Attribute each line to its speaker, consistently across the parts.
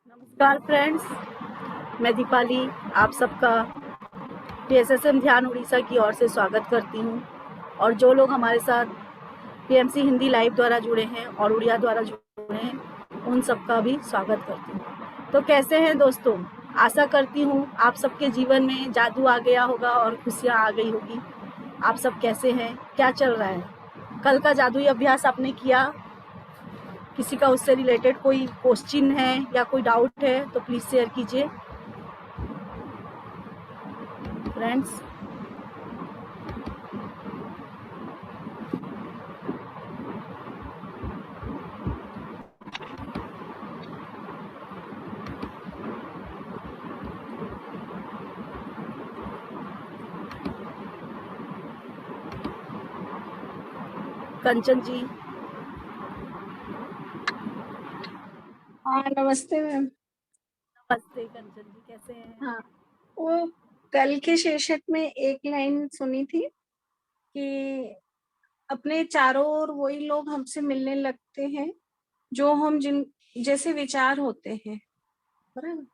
Speaker 1: नमस्कार फ्रेंड्स, मैं दीपाली आप सबका पीएसएसएम ध्यान उड़ीसा की ओर से स्वागत करती हूँ। और जो लोग हमारे साथ पीएमसी हिंदी लाइव द्वारा जुड़े हैं और उड़िया द्वारा जुड़े हैं, उन सबका भी स्वागत करती हूँ। तो कैसे हैं दोस्तों? आशा करती हूँ आप सबके जीवन में जादू आ गया होगा और खुशियाँ आ गई होगी। आप सब कैसे हैं? क्या चल रहा है? कल का जादुई अभ्यास आपने किया? किसी का उससे रिलेटेड कोई क्वेश्चन है या कोई डाउट है तो प्लीज़ शेयर कीजिए फ्रेंड्स। कंचन जी,
Speaker 2: हाँ नमस्ते मैम।
Speaker 1: नमस्ते कंचन जी, कैसे हैं?
Speaker 2: हाँ, वो कल के शीर्षक में एक लाइन सुनी थी कि अपने चारों ओर वही लोग हमसे मिलने लगते हैं जो हम जिन जैसे विचार होते हैं, बराबर।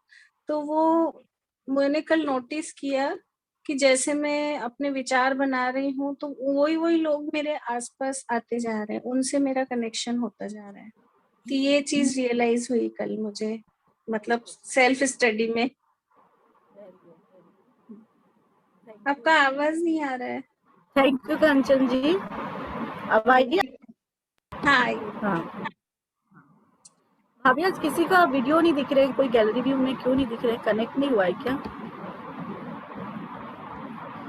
Speaker 2: तो वो मैंने कल नोटिस किया कि जैसे मैं अपने विचार बना रही हूँ तो वही लोग मेरे आसपास आते जा रहे हैं, उनसे मेरा कनेक्शन होता जा रहा है। तो ये चीज रियलाइज हुई कल मुझे, मतलब सेल्फ स्टडी में। आपका आवाज नहीं आ रहा है।
Speaker 1: थैंक यू कंचन जी। अब आइए।
Speaker 2: हाँ,
Speaker 1: हाँ, भाभी आज किसी का वीडियो नहीं दिख रहे, कोई गैलरी व्यू में क्यों नहीं दिख रहे? कनेक्ट नहीं हुआ है क्या?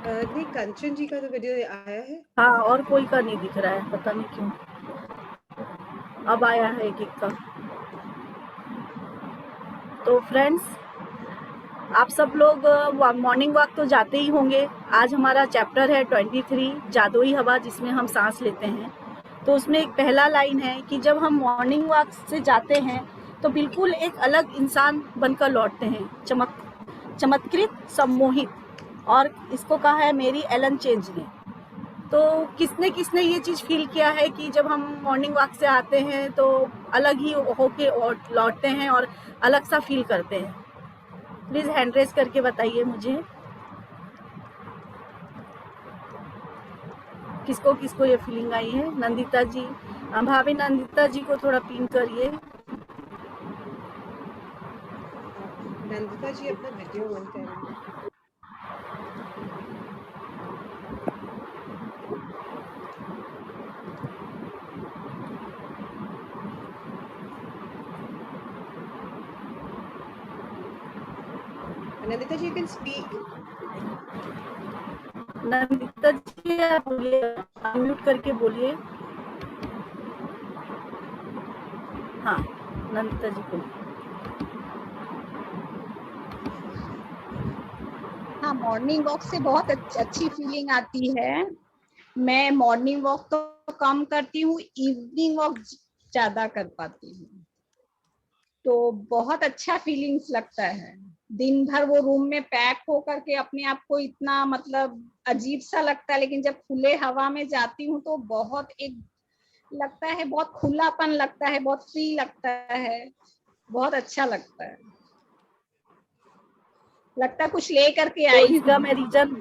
Speaker 3: नहीं, कंचन जी का तो वीडियो आया है।
Speaker 1: हाँ, और कोई का नहीं दिख रहा है, पता नहीं क्यों। अब आया है एक एक का। तो फ्रेंड्स, आप सब लोग मॉर्निंग वॉक तो जाते ही होंगे। आज हमारा चैप्टर है 23 जादुई हवा, जिसमें हम सांस लेते हैं। तो उसमें एक पहला लाइन है कि जब हम मॉर्निंग वॉक से जाते हैं तो बिल्कुल एक अलग इंसान बनकर लौटते हैं, चमत्कृत, सम्मोहित। और इसको कहा है मेरी एलन चेंज ने। तो किसने किसने ये चीज़ फील किया है कि जब हम मॉर्निंग वॉक से आते हैं तो अलग ही होके लौटते हैं और अलग सा फील करते हैं? प्लीज़ हैंड रेज करके बताइए मुझे किसको किसको ये फीलिंग आई है। नंदिता जी, भाभी नंदिता जी को थोड़ा पिन करिए।
Speaker 3: नंदिता जी अपना वीडियो ऑन करेंगे। नंदिता जी, यू कैन स्पीक।
Speaker 1: नंदिता जी आप बोलिए, अनम्यूट करके बोलिए। हाँ, नंदिता जी को।
Speaker 4: हाँ, मॉर्निंग वॉक से बहुत अच्छी फीलिंग आती है। मैं मॉर्निंग वॉक तो कम करती हूँ, इवनिंग वॉक ज्यादा कर पाती हूँ। तो बहुत अच्छा फीलिंग्स लगता है। दिन भर वो रूम में पैक हो करके अपने आप को इतना मतलब अजीब सा लगता है, लेकिन जब खुले हवा में जाती हूँ तो बहुत एक लगता है, बहुत खुलापन लगता है, बहुत फ्री लगता है, बहुत अच्छा लगता है। लगता है कुछ ले करके
Speaker 1: तो
Speaker 4: आई
Speaker 1: इसका
Speaker 4: हूँ।
Speaker 1: मैं रीजन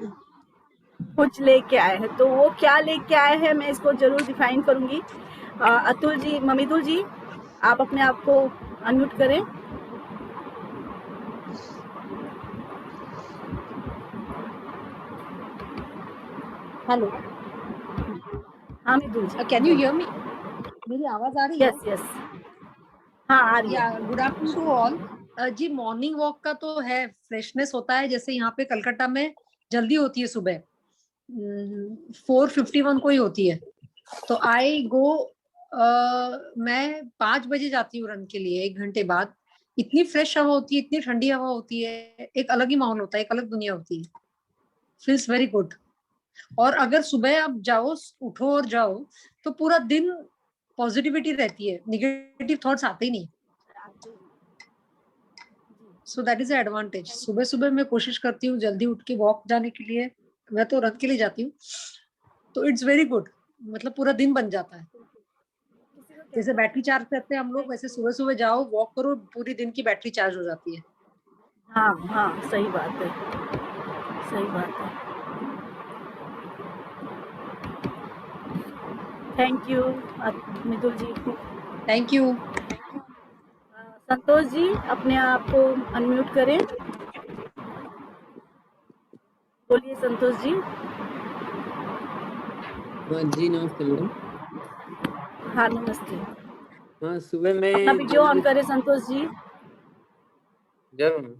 Speaker 1: कुछ लेके आए हैं, तो वो क्या लेके आए हैं मैं इसको जरूर डिफाइन करूंगी। अतुल जी, ममिदुल जी, आप अपने आप को अनम्यूट करें।
Speaker 4: हेलो,
Speaker 1: हाँ मिदुल जी,
Speaker 4: कैन यू हियर मी? मेरी आवाज आ रही है?
Speaker 1: यस यस, हाँ आ रही
Speaker 4: या
Speaker 1: है।
Speaker 4: Good afternoon to all. जी, मॉर्निंग वॉक का तो है, फ्रेशनेस होता है। जैसे यहाँ पे कलकत्ता में जल्दी होती है सुबह, 4:51 को ही होती है। तो आई गो, मैं 5 बजे जाती हूँ रन के लिए, 1 घंटे बाद। इतनी फ्रेश हवा होती है, इतनी ठंडी हवा होती है, एक अलग ही माहौल होता है, एक अलग दुनिया होती है। Feels very good. और अगर सुबह आप जाओ, उठो और जाओ, तो पूरा दिन पॉजिटिविटी रहती है, निगेटिव थॉट्स आते ही नहीं। So that is advantage. सुबह सुबह मैं कोशिश करती हूँ जल्दी उठ के वॉक जाने के लिए। मैं तो रन के लिए जाती हूँ, तो इट्स वेरी गुड। मतलब पूरा दिन बन जाता है।
Speaker 3: जैसे बैटरी चार्ज करते हैं हम लोग, वैसे सुबह सुबह जाओ, वॉक करो, पूरी दिन की बैटरी चार्ज हो जाती है।
Speaker 1: हाँ हाँ, सही बात है, सही बात है। Thank you Mitul ji.
Speaker 3: Thank you.
Speaker 1: Santosh ji, अपने आप को अनम्यूट करें। बोलिए संतोष जी।
Speaker 5: हाँ जी, नमस्ते मैडम।
Speaker 1: हाँ नमस्ते।
Speaker 5: हाँ, सुबह में
Speaker 1: अपना वीडियो ऑन करें संतोष जी।
Speaker 5: जरूर।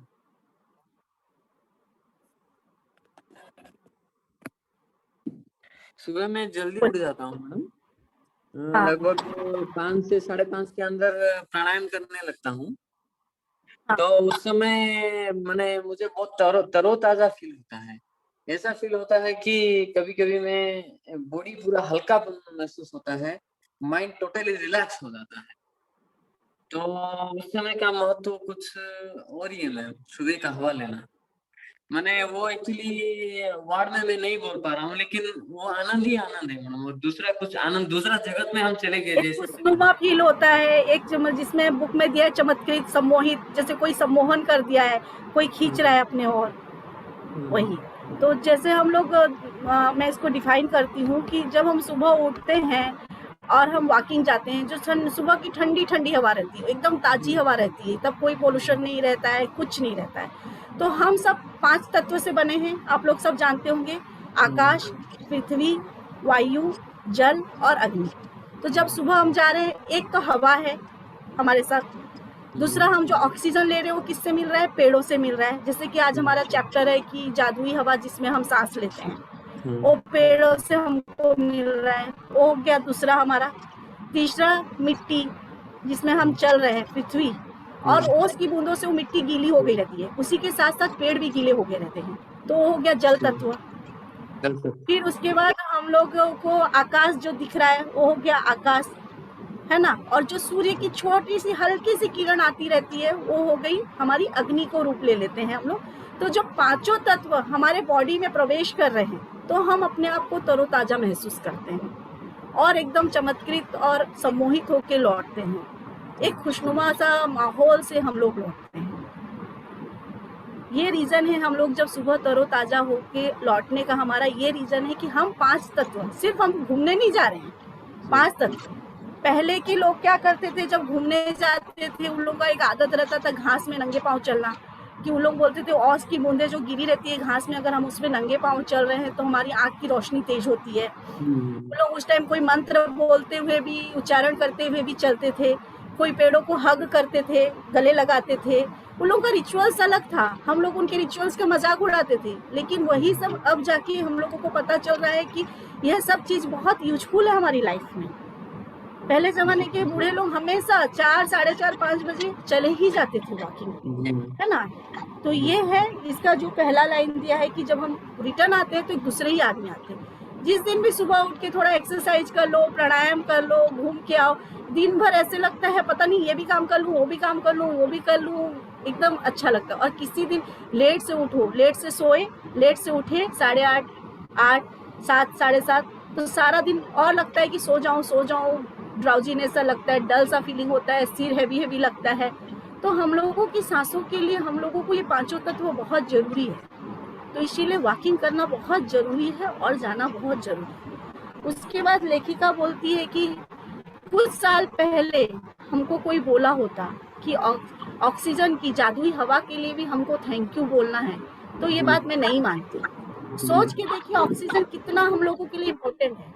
Speaker 5: सुबह में जल्दी उठ जाता हूँ मैडम,
Speaker 1: हाँ।
Speaker 5: लगभग 5 से 5:30 के अंदर प्राणायाम करने लगता हूँ।
Speaker 1: हाँ।
Speaker 5: तो उस समय मुझे बहुत तरोताजा फील होता है। ऐसा फील होता है कि कभी कभी मैं बॉडी पूरा हल्का महसूस होता है, माइंड टोटली रिलैक्स हो जाता है। तो उस समय का महत्व कुछ और ही है मैम, सुबह का हवा लेना। वो एक्चुअली वार्ड में मैं नहीं बोल पा रहा हूँ, लेकिन वो आनंद ही आनंद है मैडम। और दूसरा कुछ आनंद, दूसरा जगत में हम चले गए
Speaker 1: एक
Speaker 5: जैसे।
Speaker 1: खुशनुमा फील होता है, एक जिसमें बुक में दिया है चमत्कृत, सम्मोहित, जैसे कोई सम्मोहन कर दिया है, कोई खींच रहा है अपने ओर, वही। तो जैसे हम लोग मैं इसको डिफाइन करती हूँ कि जब हम सुबह उठते हैं और हम वॉकिंग जाते हैं, जो सुबह की ठंडी ठंडी हवा रहती है, एकदम ताजी हवा रहती है, तब कोई पोल्यूशन नहीं रहता है, कुछ नहीं रहता है। तो हम सब 5 तत्व से बने हैं, आप लोग सब जानते होंगे, आकाश, पृथ्वी, वायु, जल और अग्नि। तो जब सुबह हम जा रहे हैं, एक तो हवा है हमारे साथ, दूसरा हम जो ऑक्सीजन ले रहे हैं वो किससे मिल रहा है? पेड़ों से मिल रहा है। जैसे कि आज हमारा चैप्टर है कि जादुई हवा जिसमें हम सांस लेते हैं, वो पेड़ों से हमको मिल रहा है, वो हो गया दूसरा हमारा। तीसरा मिट्टी जिसमें हम चल रहे हैं, पृथ्वी, और ओस की बूंदों से वो मिट्टी गीली हो गई रहती है, उसी के साथ साथ पेड़ भी गीले हो गए रहते हैं, तो वो हो गया जल तत्व। फिर उसके बाद हम लोगों को आकाश जो दिख रहा है वो हो गया आकाश, है ना। और जो सूर्य की छोटी सी हल्की सी किरण आती रहती है वो हो गई हमारी अग्नि को रूप ले लेते हैं हम लोग। तो जब पांचों तत्व हमारे बॉडी में प्रवेश कर रहे हैं तो हम अपने आप को तरोताजा महसूस करते हैं और एकदम चमत्कृत और सम्मोहित होकर लौटते हैं, एक खुशनुमा सा माहौल से हम लोग लौटते हैं। ये रीजन है हम लोग जब सुबह तरोताजा होके लौटने का, हमारा ये रीजन है कि हम 5 तत्व, सिर्फ हम घूमने नहीं जा रहे हैं, 5 तत्व। पहले के लोग क्या करते थे, जब घूमने जाते थे उन लोगों का एक आदत रहता था घास में नंगे पांव चलना, कि उन लोग बोलते थे औस की बूंदे जो गिरी रहती है घास में, अगर हम उसमें नंगे पांव चल रहे हैं तो हमारी आंख की रोशनी तेज होती है। उन लोग उस टाइम कोई मंत्र बोलते हुए भी, उच्चारण करते हुए भी चलते थे, कोई पेड़ों को हग करते थे, गले लगाते थे। उन लोगों का रिचुअल्स अलग था, हम लोग उनके रिचुअल्स का मजाक उड़ाते थे, लेकिन वही सब अब जाके हम लोगों को पता चल रहा है कि यह सब चीज बहुत यूजफुल है हमारी लाइफ में। पहले जमाने के बूढ़े लोग हमेशा 4, 4:30, 5 बजे चले ही जाते थे वॉकिंग, है ना। तो ये है इसका जो पहला लाइन दिया है कि जब हम रिटर्न आते हैं तो एक दूसरे ही आदमी आते हैं। जिस दिन भी सुबह उठ के थोड़ा एक्सरसाइज कर लो, प्राणायाम कर लो, घूम के आओ, दिन भर ऐसे लगता है पता नहीं ये भी काम कर लूँ, वो भी काम कर लूँ, वो भी कर लूँ, एकदम अच्छा लगता है। और किसी दिन लेट से उठो, लेट से सोए, लेट से उठे 8:30, 8, 7, 7:30, तो सारा दिन और लगता है कि सो जाऊं, ड्राउजीनेस सा लगता है, डल सा फीलिंग होता है, सिर हैवी लगता है। तो हम लोगों की सांसों के लिए हम लोगों को ये 5 तत्व बहुत जरूरी है, तो इसीलिए वॉकिंग करना बहुत जरूरी है और जाना बहुत जरूरी है। उसके बाद लेखिका बोलती है कि कुछ साल पहले हमको कोई बोला होता कि ऑक्सीजन की जादुई हवा के लिए भी हमको थैंक यू बोलना है, तो ये बात मैं नहीं मानती। सोच के देखिए ऑक्सीजन कितना हम लोगों के लिए इम्पोर्टेंट है।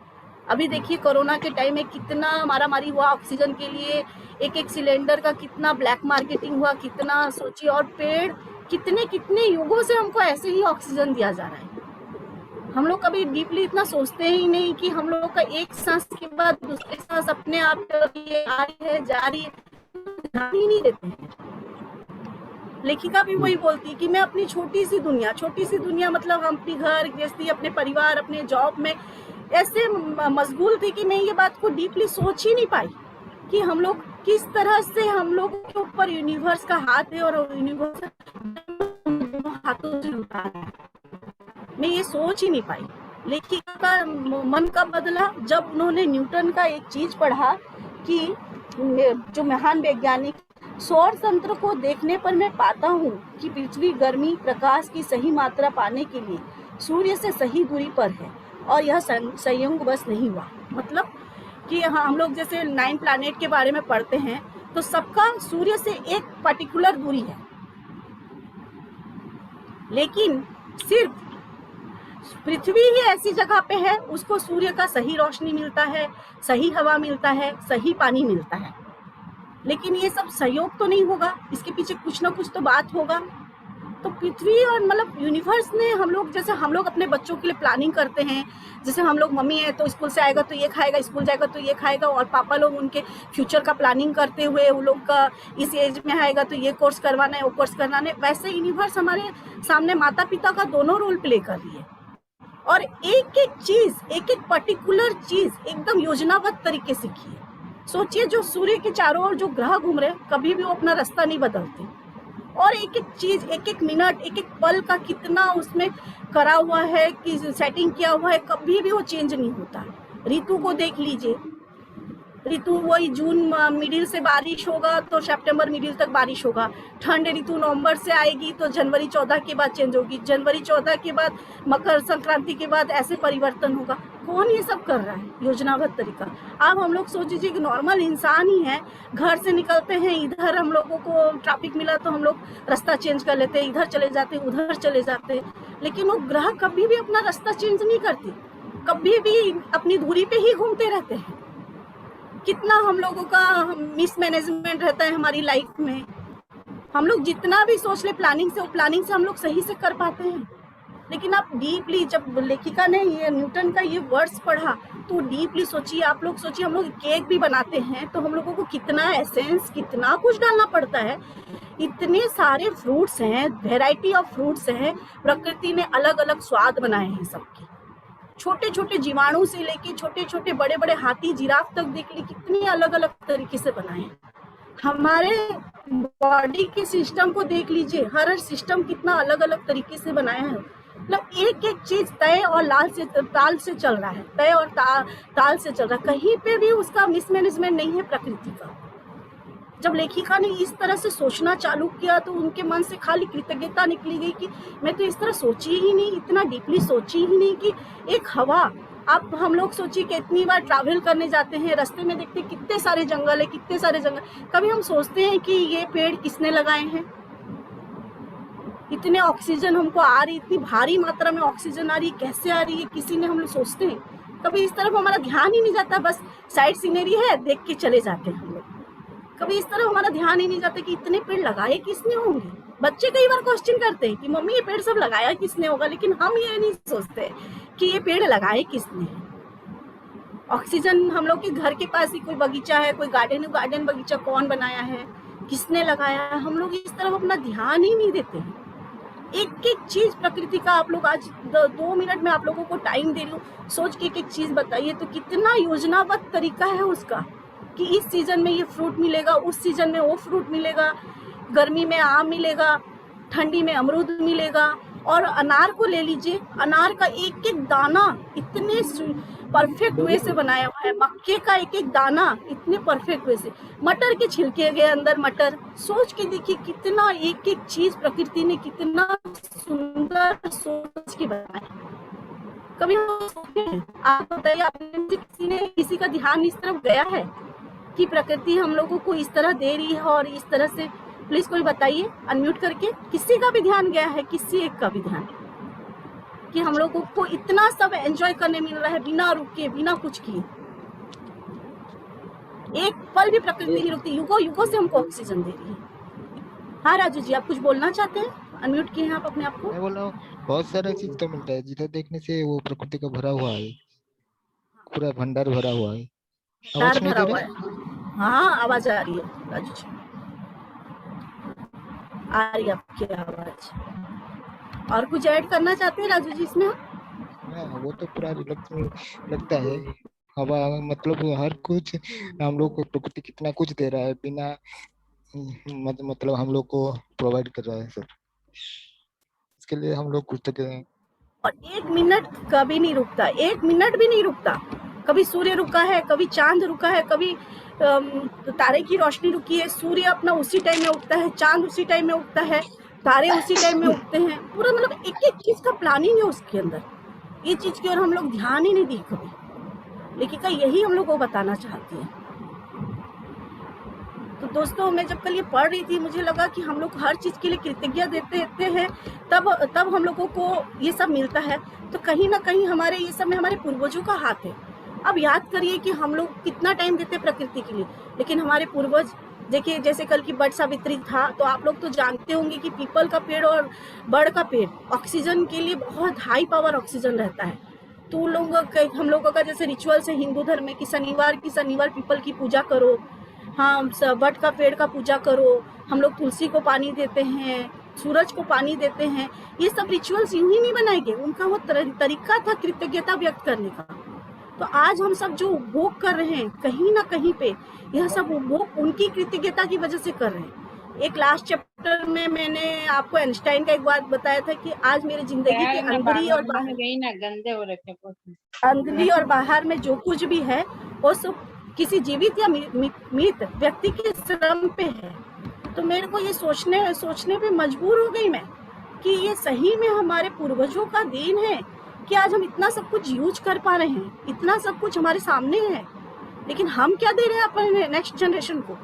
Speaker 1: अभी देखिए कोरोना के टाइम में कितना मारामारी हुआ ऑक्सीजन के लिए, एक सिलेंडर का कितना ब्लैक मार्केटिंग हुआ, कितना सोचिए। और पेड़ कितने युगों से हमको ऐसे ही ऑक्सीजन दिया जा रहा है। हम लोग कभी डीपली इतना सोचते ही नहीं कि हम लोग का एक सांस के बाद दूसरी सांस अपने आप चल रही है, आ रही है, जा रही है, ध्यान ही नहीं देते हैं। लेखिका भी वही बोलती कि मैं अपनी छोटी सी दुनिया मतलब हम अपनी घर गृहस्थी, अपने परिवार, अपने जॉब में ऐसे मशगूल थी कि मैं ये बात को डीपली सोच ही नहीं पाई कि हम लोग किस तरह से, हम लोग के ऊपर यूनिवर्स का हाथ है और यूनिवर्स हाथों से उठा रहा है। मैं ये सोच ही नहीं पाई। लेखिका का मन कब बदला, जब उन्होंने न्यूटन का एक चीज पढ़ा कि जो महान वैज्ञानिक, सौर तंत्र को देखने पर मैं पाता हूँ कि पृथ्वी गर्मी प्रकाश की सही मात्रा पाने के लिए सूर्य से सही दूरी पर है और यह संयोगवश नहीं हुआ। मतलब कि हाँ, हम लोग जैसे 9 प्लैनेट के बारे में पढ़ते हैं तो सबका सूर्य से एक पर्टिकुलर दूरी है, लेकिन सिर्फ पृथ्वी ही ऐसी जगह पे है उसको सूर्य का सही रोशनी मिलता है, सही हवा मिलता है, सही पानी मिलता है। लेकिन ये सब सहयोग तो नहीं होगा, इसके पीछे कुछ ना कुछ तो बात होगा। तो पृथ्वी और मतलब यूनिवर्स ने हम लोग अपने बच्चों के लिए प्लानिंग करते हैं, जैसे हम लोग मम्मी है तो स्कूल से आएगा तो ये खाएगा, स्कूल जाएगा तो ये खाएगा, और पापा लोग उनके फ्यूचर का प्लानिंग करते हुए वो लोग का इस एज में आएगा तो ये कोर्स करवाना है, वो कोर्स करवाना है। वैसे यूनिवर्स हमारे सामने माता पिता का दोनों रोल प्ले कर रही है और एक एक चीज, एक एक पर्टिकुलर चीज एकदम योजनाबद्ध तरीके से की है। सोचिए, जो सूर्य के चारों ओर जो ग्रह घूम रहे हैं कभी भी वो अपना रास्ता नहीं बदलते, और एक एक चीज, एक एक मिनट, एक एक पल का कितना उसमें करा हुआ है कि सेटिंग किया हुआ है, कभी भी वो चेंज नहीं होता। ऋतु को देख लीजिए, ऋतु वही जून मिडिल से बारिश होगा तो सितंबर मिडिल तक बारिश होगा। ठंड ऋतु नवंबर से आएगी तो जनवरी 14 के बाद चेंज होगी, जनवरी 14 के बाद मकर संक्रांति के बाद ऐसे परिवर्तन होगा। कौन ये सब कर रहा है? योजनाबद्ध तरीका। अब हम लोग सोच लीजिए कि नॉर्मल इंसान ही है, घर से निकलते हैं, इधर हम लोगों को ट्रैफिक मिला तो हम लोग रास्ता चेंज कर लेते हैं, इधर चले जाते हैं, उधर चले जाते हैं, लेकिन वो ग्रह कभी भी अपना रास्ता चेंज नहीं करती, कभी भी अपनी धुरी पे ही घूमते रहते हैं। कितना हम लोगों का मिसमैनेजमेंट रहता है हमारी लाइफ में। हम लोग जितना भी सोच ले प्लानिंग से, वो प्लानिंग से हम लोग सही से कर पाते हैं, लेकिन आप डीपली, जब लेखिका ने ये न्यूटन का ये वर्ड्स पढ़ा तो डीपली सोचिए, आप लोग सोचिए, हम लोग केक भी बनाते हैं तो हम लोगों को कितना एसेंस, कितना कुछ डालना पड़ता है। इतने सारे फ्रूट्स हैं, वेराइटी ऑफ फ्रूट्स हैं, प्रकृति ने अलग अलग स्वाद बनाए हैं सबके। छोटे छोटे जीवाणु से लेके छोटे छोटे बड़े बड़े हाथी, जिराफ तक देख ली, कितने अलग अलग तरीके से बनाए हैं। हमारे बॉडी के सिस्टम को देख लीजिए, हर सिस्टम कितना अलग अलग तरीके से बनाया है। मतलब एक एक चीज तय और ताल से चल रहा है, तय और ताल से चल रहा है, कहीं पे भी उसका मिसमैनेजमेंट नहीं है प्रकृति का। जब लेखिका ने इस तरह से सोचना चालू किया तो उनके मन से खाली कृतज्ञता निकली गई कि मैं तो इस तरह सोची ही नहीं, इतना डीपली सोची ही नहीं कि एक हवा। अब हम लोग सोचिए कि इतनी बार ट्रैवल करने जाते हैं, रास्ते में देखते हैं कितने सारे जंगल है, कितने सारे जंगल, कभी हम सोचते हैं कि ये पेड़ किसने लगाए हैं? इतने ऑक्सीजन हमको आ रही, इतनी भारी मात्रा में ऑक्सीजन आ रही, कैसे आ रही है? किसी ने, हम लोग सोचते हैं? कभी इस तरफ हमारा ध्यान ही नहीं जाता, बस साइड सीनरी है देख के चले जाते हैं हम लोग। कभी इस तरह हमारा ध्यान ही नहीं जाता कि इतने पेड़ लगाए किसने होंगे। बच्चे कई बार क्वेश्चन करते हैं कि मम्मी ये पेड़ सब लगाया किसने होगा, लेकिन हम ये नहीं सोचते कि ये पेड़ लगाए किसने है। ऑक्सीजन, हम लोग के घर के पास ही कोई बगीचा है, कोई गार्डन बगीचा कौन बनाया है, किसने लगाया है, हम लोग इस तरफ अपना ध्यान ही नहीं देते हैं। एक एक चीज प्रकृति का, आप लोग आज 2 मिनट में आप लोगों को टाइम दे लो, सोच के एक एक चीज बताइए तो कितना योजनाबद्ध तरीका है उसका कि इस सीजन में ये फ्रूट मिलेगा, उस सीजन में वो फ्रूट मिलेगा, गर्मी में आम मिलेगा, ठंडी में अमरूद मिलेगा। और अनार को ले लीजिए, अनार का एक एक दाना इतने परफेक्ट वे से बनाया हुआ है, मक्के का एक एक दाना इतने परफेक्ट वे से, मटर के छिलके गए अंदर मटर, सोच के देखिए कितना एक एक चीज प्रकृति ने कितना सुंदर सोच के बनाया। कभी हम सोचते हैं, आप बताइए, आपने किसी का ध्यान इस तरफ गया है कि प्रकृति हम लोगों को इस तरह दे रही है और इस तरह से? प्लीज कोई बताइए अनम्यूट करके, किसी का भी ध्यान गया है? किसी एक का भी ध्यान कि हम लोगों को इतना सब एंजॉय करने मिल रहा है बिना रुके, बिना कुछ किए? एक पल भी प्रकृति नहीं रुकती, युगों से हमको ऑक्सीजन दे रही है। हाँ राजू जी, आप कुछ बोलना चाहते हैं? अनम्यूट किए हैं आप अपने आप को।
Speaker 6: मैं बोल रहा हूँ बहुत सारा चीज तो मिलता है जिधर देखने से वो प्रकृति का भरा हुआ है, पूरा भंडार भरा हुआ है। आवाज नहीं
Speaker 1: भरा
Speaker 6: दे
Speaker 1: हुआ
Speaker 6: रहा?
Speaker 1: है। हाँ आवाज आ रही है राजू जी, आ रही है आपकी आवाज। और कुछ ऐड करना चाहते हैं राजू जी इसमें?
Speaker 6: हाँ, वो तो पूरा लगता है हवा, मतलब हर कुछ हम लोग को प्रकृति कितना कुछ दे रहा है, बिना मतलब हम लोग को प्रोवाइड कर रहा है सब, इसके लिए हम लोग कृतज्ञ हैं।
Speaker 1: और 1 मिनट कभी नहीं रुकता, 1 मिनट भी नहीं रुकता। कभी सूर्य रुका है, कभी चांद रुका है, कभी तारे की रोशनी रुकी है। सूर्य अपना उसी टाइम में उगता है, चांद उसी टाइम में उगता है, तारे उसी टाइम में उगते हैं। पूरा मतलब एक एक चीज का प्लानिंग है उसके अंदर। ये चीज की ओर हम लोग ध्यान ही नहीं दी कभी। लेखिका यही हम लोग को बताना चाहती है। तो दोस्तों, मैं जब कल ये पढ़ रही थी, मुझे लगा कि हम लोग हर चीज के लिए कृतज्ञता देते हैं, तब हम लोगों को ये सब मिलता है। तो कहीं ना कहीं हमारे ये सब में हमारे पूर्वजों का हाथ है। अब याद करिए कि हम लोग कितना टाइम देते प्रकृति के लिए, लेकिन हमारे पूर्वज देखिए, जैसे कल की बट सावित्री था, तो आप लोग तो जानते होंगे कि पीपल का पेड़ और बड़ का पेड़ ऑक्सीजन के लिए बहुत हाई पावर ऑक्सीजन रहता है। तो हम लोगों का जैसे रिचुअल्स है हिंदू धर्म में कि शनिवार पीपल की पूजा करो, हाँ बट का पेड़ का पूजा करो, हम लोग तुलसी को पानी देते हैं, सूरज को पानी देते हैं। ये सब रिचुअल्स यूं ही नहीं बनाए गए, उनका वो तरीका था कृतज्ञता व्यक्त करने का। तो आज हम सब जो उपभोग कर रहे हैं, कहीं ना कहीं पे यह सब उपभोग उनकी कृतज्ञता की वजह से कर रहे हैं। एक लास्ट चैप्टर में मैंने आपको आइंस्टाइन का एक बात बताया था कि आज मेरी जिंदगी के अंदरी और बाहर
Speaker 4: गंदे हो रखे,
Speaker 1: अंदरी और बाहर में जो कुछ भी है वो सब किसी जीवित या मृत व्यक्ति के श्रम पे है। तो मेरे को ये सोचने पे मजबूर हो गई मैं कि ये सही में हमारे पूर्वजों का देन है कि आज हम इतना सब कुछ यूज कर पा रहे हैं, इतना सब कुछ हमारे सामने है। लेकिन हम क्या दे रहे हैं अपने नेक्स्ट जनरेशन को?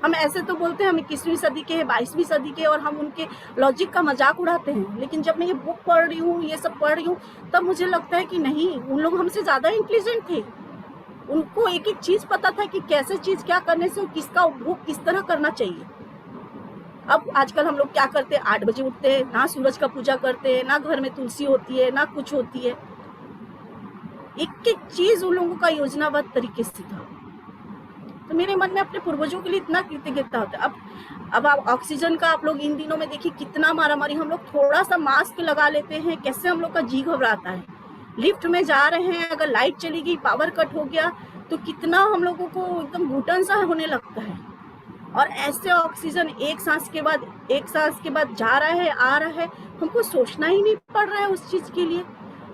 Speaker 1: हम ऐसे तो बोलते हैं हम 21वीं सदी के हैं, 22वीं सदी के, और हम उनके लॉजिक का मजाक उड़ाते हैं। लेकिन जब मैं ये बुक पढ़ रही हूँ, ये सब पढ़ रही हूँ, तब मुझे लगता है कि नहीं, उन लोग हमसे ज्यादा इंटेलिजेंट थे। उनको एक एक चीज पता था कि कैसे चीज क्या करने से किसका उपभोग किस तरह करना चाहिए। अब आजकल हम लोग क्या करते हैं, 8 बजे उठते हैं, ना सूरज का पूजा करते हैं, ना घर में तुलसी होती है, ना कुछ होती है। एक एक चीज उन लोगों का योजनाबद्ध तरीके से था। तो मेरे मन में अपने पूर्वजों के लिए इतना कृतज्ञता होता है। अब आप ऑक्सीजन का आप लोग इन दिनों में देखिए कितना मारामारी, हम लोग थोड़ा सा मास्क लगा लेते हैं, कैसे हम लोग का जी घबराता है। लिफ्ट में जा रहे हैं, अगर लाइट चली गई, पावर कट हो गया, तो कितना हम लोगों को एकदम घुटन सा होने लगता है। और ऐसे ऑक्सीजन एक सांस के बाद जा रहा है, आ रहा है, हमको सोचना ही नहीं पड़ रहा है उस चीज के लिए।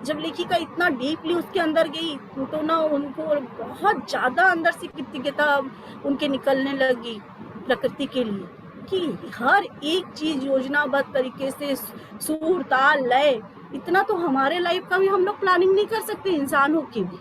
Speaker 1: जब लेखिका इतना डीपली उसके अंदर गई तो ना उनको बहुत ज्यादा अंदर से कृतज्ञता उनके निकलने लगी प्रकृति के लिए कि हर एक चीज योजनाबद्ध तरीके से, सुर ताल लय, इतना तो हमारे लाइफ का भी हम लोग प्लानिंग नहीं कर सकते इंसान हो के भी।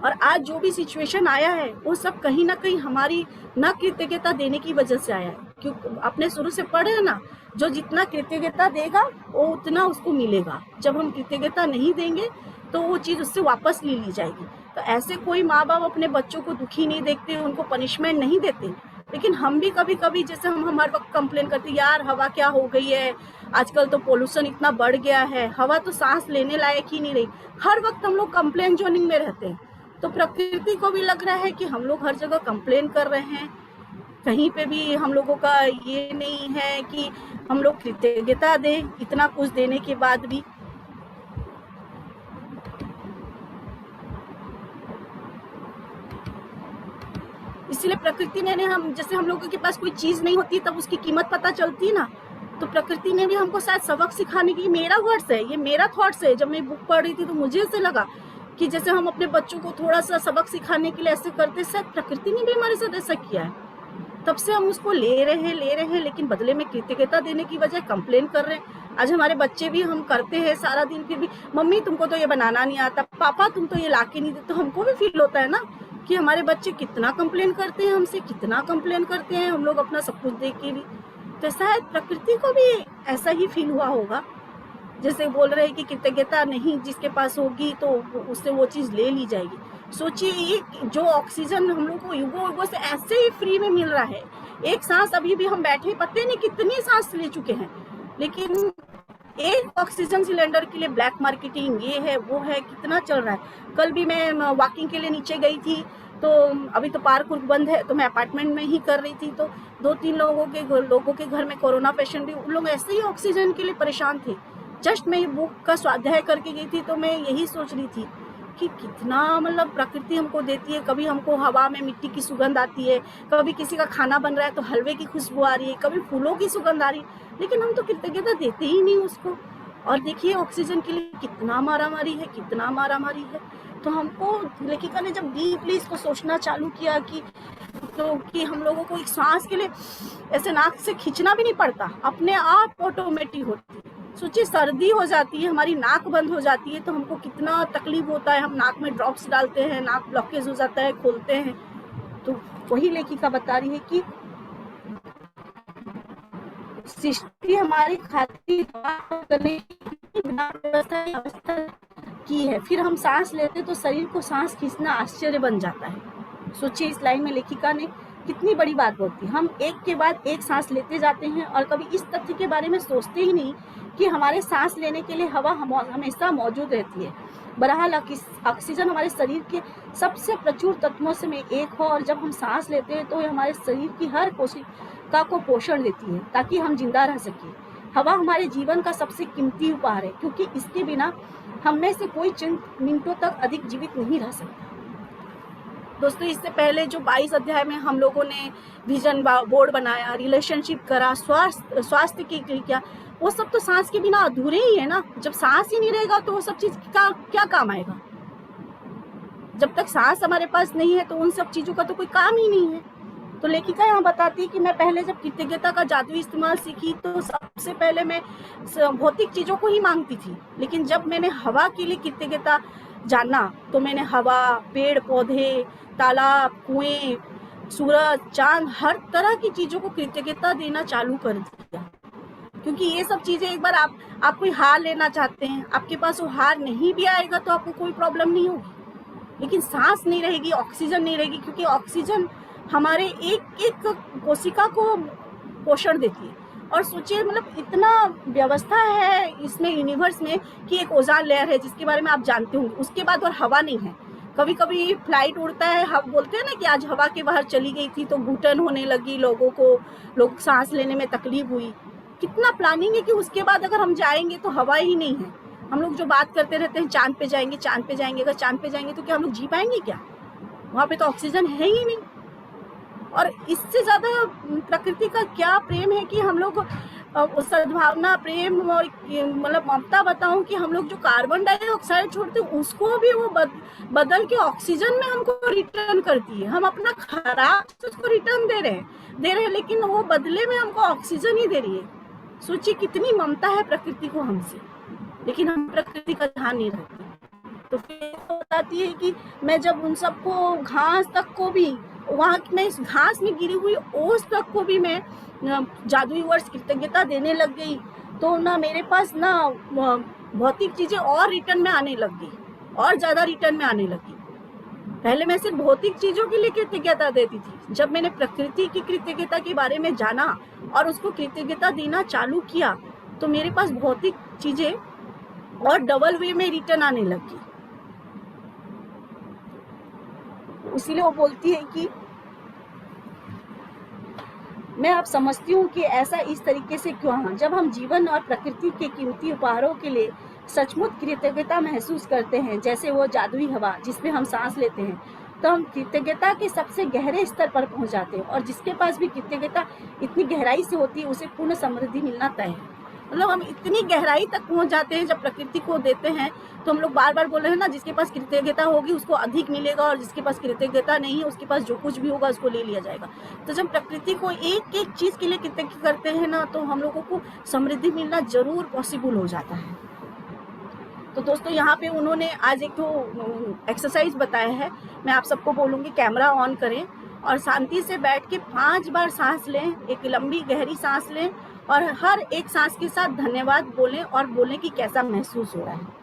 Speaker 1: और आज जो भी सिचुएशन आया है वो सब कहीं ना कहीं हमारी न कृतज्ञता देने की वजह से आया है। क्योंकि अपने शुरू से पढ़े है ना, जो जितना कृतज्ञता देगा वो उतना उसको मिलेगा। जब हम कृतज्ञता नहीं देंगे तो वो चीज उससे वापस ली जाएगी। तो ऐसे कोई माँ बाप अपने बच्चों को दुखी नहीं देखते, उनको पनिशमेंट नहीं देते। लेकिन हम भी कभी कभी जैसे हम हर वक्त कंप्लेन करते हैं, यार हवा क्या हो गई है, आजकल तो पोल्यूशन इतना बढ़ गया है, हवा तो सांस लेने लायक ही नहीं रही। हर वक्त हम लोग कंप्लेन जोनिंग में रहते हैं। तो प्रकृति को भी लग रहा है कि हम लोग हर जगह कंप्लेन कर रहे हैं, कहीं पे भी हम लोगों का ये नहीं है कि हम लोग कृतज्ञता दें इतना कुछ देने के बाद भी। इसलिए प्रकृति ने हम जैसे हम लोगों के पास कोई चीज नहीं होती तब उसकी कीमत पता चलती है ना, तो प्रकृति ने भी हमको शायद सबक सिखाने की, मेरा वर्ड्स है, ये मेरा थॉट्स है। जब मैं बुक पढ़ रही थी तो मुझे ऐसे लगा कि जैसे हम अपने बच्चों को थोड़ा सा सबक सिखाने के लिए ऐसे करते, शायद प्रकृति ने भी हमारे साथ ऐसा किया है। तब से हम उसको ले रहे हैं, लेकिन बदले में कृतज्ञता देने की बजाय कंप्लेन कर रहे हैं। आज हमारे बच्चे भी, हम करते हैं सारा दिन, फिर भी मम्मी तुमको तो ये बनाना नहीं आता, पापा तुम तो ये लाके नहीं देते। तो हमको भी फील होता है ना कि हमारे बच्चे कितना कंप्लेन करते हैं हमसे, कितना कंप्लेन करते हैं हम लोग अपना सब कुछ देख के भी। तो शायद प्रकृति को भी ऐसा ही फील हुआ होगा, जैसे बोल रहे हैं कि कृतज्ञता नहीं जिसके पास होगी तो उससे वो चीज ले ली जाएगी। सोचिए ये जो ऑक्सीजन हम लोग को युगों से ऐसे ही फ्री में मिल रहा है, एक सांस अभी भी हम बैठे पता नहीं कितनी सांस ले चुके हैं, लेकिन एक ऑक्सीजन सिलेंडर के लिए ब्लैक मार्केटिंग, ये है वो है, कितना चल रहा है। कल भी मैं वॉकिंग के लिए नीचे गई थी, तो अभी तो पार्क बंद है, तो मैं अपार्टमेंट में ही कर रही थी, तो 2-3 लोगों के घर में कोरोना पेशेंट भी, उन लोग ऐसे ही ऑक्सीजन के लिए परेशान थे। जस्ट मैं ये बुक का स्वाध्याय करके गई थी, तो मैं यही सोच रही थी कि कितना मतलब प्रकृति हमको देती है। कभी हमको हवा में मिट्टी की सुगंध आती है, कभी किसी का खाना बन रहा है तो हलवे की खुशबू आ रही है, कभी फूलों की सुगंध आ रही है, लेकिन हम तो कृतज्ञता देते ही नहीं उसको। और देखिए ऑक्सीजन के लिए कितना मारामारी है, कितना मारामारी है। तो हमको लेखिका ने जब डीपली इसको सोचना चालू किया कि हम लोगों को एक सांस के लिए ऐसे नाक से खींचना भी नहीं पड़ता, अपने आप ऑटोमेटिक होती है। सोचिए सर्दी हो जाती है, हमारी नाक बंद हो जाती है तो हमको कितना तकलीफ होता है, हम नाक में ड्रॉप्स डालते हैं, नाक ब्लॉकेज हो जाता है, खोलते हैं। तो वही लेखिका बता रही है कि सृष्टि हमारी खातिर करने की बिना व्यवस्था की है, फिर हम सांस लेते तो शरीर को सांस खींचना आश्चर्य बन जाता है। सोचिए इस लाइन में लेखिका ने कितनी बड़ी बात बोलती है। हम एक के बाद एक सांस लेते जाते हैं और कभी इस तथ्य के बारे में सोचते ही नहीं कि हमारे सांस लेने के लिए हवा हमेशा मौजूद रहती है। बहरहाल ऑक्सीजन हमारे शरीर के सबसे प्रचुर तत्वों से में एक हो और जब हम सांस लेते हैं तो ये हमारे शरीर की हर कोशिका को पोषण देती है ताकि हम जिंदा रह सकें। हवा हमारे जीवन का सबसे कीमती उपहार है क्योंकि इसके बिना हम में से कोई चंद मिनटों तक अधिक जीवित नहीं रह सकता। दोस्तों इससे पहले जो 22 अध्याय में हम लोगों ने विजन बोर्ड बनाया, रिलेशनशिप करा, स्वास्थ्य की किया, वो सब तो सांस के बिना अधूरे ही है ना। जब सांस ही नहीं रहेगा तो वो सब चीज का क्या काम आएगा। जब तक सांस हमारे पास नहीं है तो उन सब चीजों का तो कोई काम ही नहीं है। तो लेखिका यहाँ बताती है कि मैं पहले जब कृतज्ञता का जादू इस्तेमाल सीखी तो सबसे पहले मैं भौतिक चीजों को ही मांगती थी, लेकिन जब मैंने हवा के लिए कृतज्ञता जाना तो मैंने हवा, पेड़ पौधे, तालाब, कुएं, सूरज, चांद, हर तरह की चीजों को कृतज्ञता देना चालू कर दिया। क्योंकि ये सब चीजें एक बार आप कोई हार लेना चाहते हैं, आपके पास वो हार नहीं भी आएगा तो आपको कोई प्रॉब्लम नहीं होगी, लेकिन सांस नहीं रहेगी, ऑक्सीजन नहीं रहेगी, क्योंकि ऑक्सीजन हमारे एक एक कोशिका को पोषण देती है। और सोचिए मतलब इतना व्यवस्था है इसमें यूनिवर्स में कि एक ओजोन लेयर है जिसके बारे में आप जानते होंगे, उसके बाद और हवा नहीं है। कभी कभी फ्लाइट उड़ता है, हम बोलते हैं ना कि आज हवा के बाहर चली गई थी तो घुटन होने लगी लोग सांस लेने में तकलीफ हुई। कितना प्लानिंग है कि उसके बाद अगर हम जाएंगे तो हवा ही नहीं है। हम लोग जो बात करते रहते हैं चांद पे जाएंगे, चांद पे जाएंगे, अगर चांद पे जाएंगे तो क्या हम लोग जी पाएंगे क्या? वहाँ पे तो ऑक्सीजन है ही नहीं। और इससे ज्यादा प्रकृति का क्या प्रेम है कि हम लोग सद्भावना, प्रेम और मतलब ममता बताऊं कि हम लोग जो कार्बन डाइऑक्साइड छोड़ते हैं उसको भी वो बदल के ऑक्सीजन में हमको रिटर्न करती है। हम अपना खराब उसको रिटर्न दे रहे हैं, लेकिन वो बदले में हमको ऑक्सीजन ही दे रही है। सोचिए कितनी ममता है प्रकृति को हमसे, लेकिन हम प्रकृति का ध्यान नहीं रखते। तो फिर बताती है कि मैं जब उन सबको घास तक को भी वहाँ मैं इस घास में गिरी हुई ओस तक को भी मैं जादुई वर्ष कृतज्ञता देने लग गई तो ना मेरे पास ना भौतिक चीजें और रिटर्न में आने लग गई, और ज्यादा रिटर्न में आने लगी। पहले मैं सिर्फ भौतिक चीजों के लिए कृतज्ञता देती थी। जब मैंने प्रकृति की कृतज्ञता के बारे में जाना और उसको कृतज्ञता देना चालू किया तो मेरे पास भौतिक चीजें और डबल वे में रिटर्न आने लगी। इसीलिए वो बोलती है कि मैं अब समझती हूँ कि ऐसा इस तरीके से क्यों है। जब हम जीवन और प्रकृति के कीमती उपहारों के लिए सचमुच कृतज्ञता महसूस करते हैं, जैसे वो जादुई हवा जिसमें हम सांस लेते हैं, तो हम कृतज्ञता के सबसे गहरे स्तर पर पहुंच जाते हैं। और जिसके पास भी कृतज्ञता इतनी गहराई से होती है उसे पूर्ण समृद्धि मिलना तय है। मतलब हम इतनी गहराई तक पहुंच जाते हैं जब प्रकृति को देते हैं। तो हम लोग बार बार बोल रहे हैं ना, जिसके पास कृतज्ञता होगी उसको अधिक मिलेगा और जिसके पास कृतज्ञता नहीं है उसके पास जो कुछ भी होगा उसको ले लिया जाएगा। तो जब प्रकृति को एक एक चीज के लिए कृतज्ञ करते हैं ना तो हम लोगों को समृद्धि मिलना जरूर पॉसिबल हो जाता है। तो दोस्तों यहाँ पे उन्होंने आज एक तो एक्सरसाइज बताया है, मैं आप सबको बोलूँगी कैमरा ऑन करें और शांति से बैठ के 5 बार सांस लें, एक लंबी गहरी सांस लें और हर एक सांस के साथ धन्यवाद बोलें और बोलें कि कैसा महसूस हो रहा है।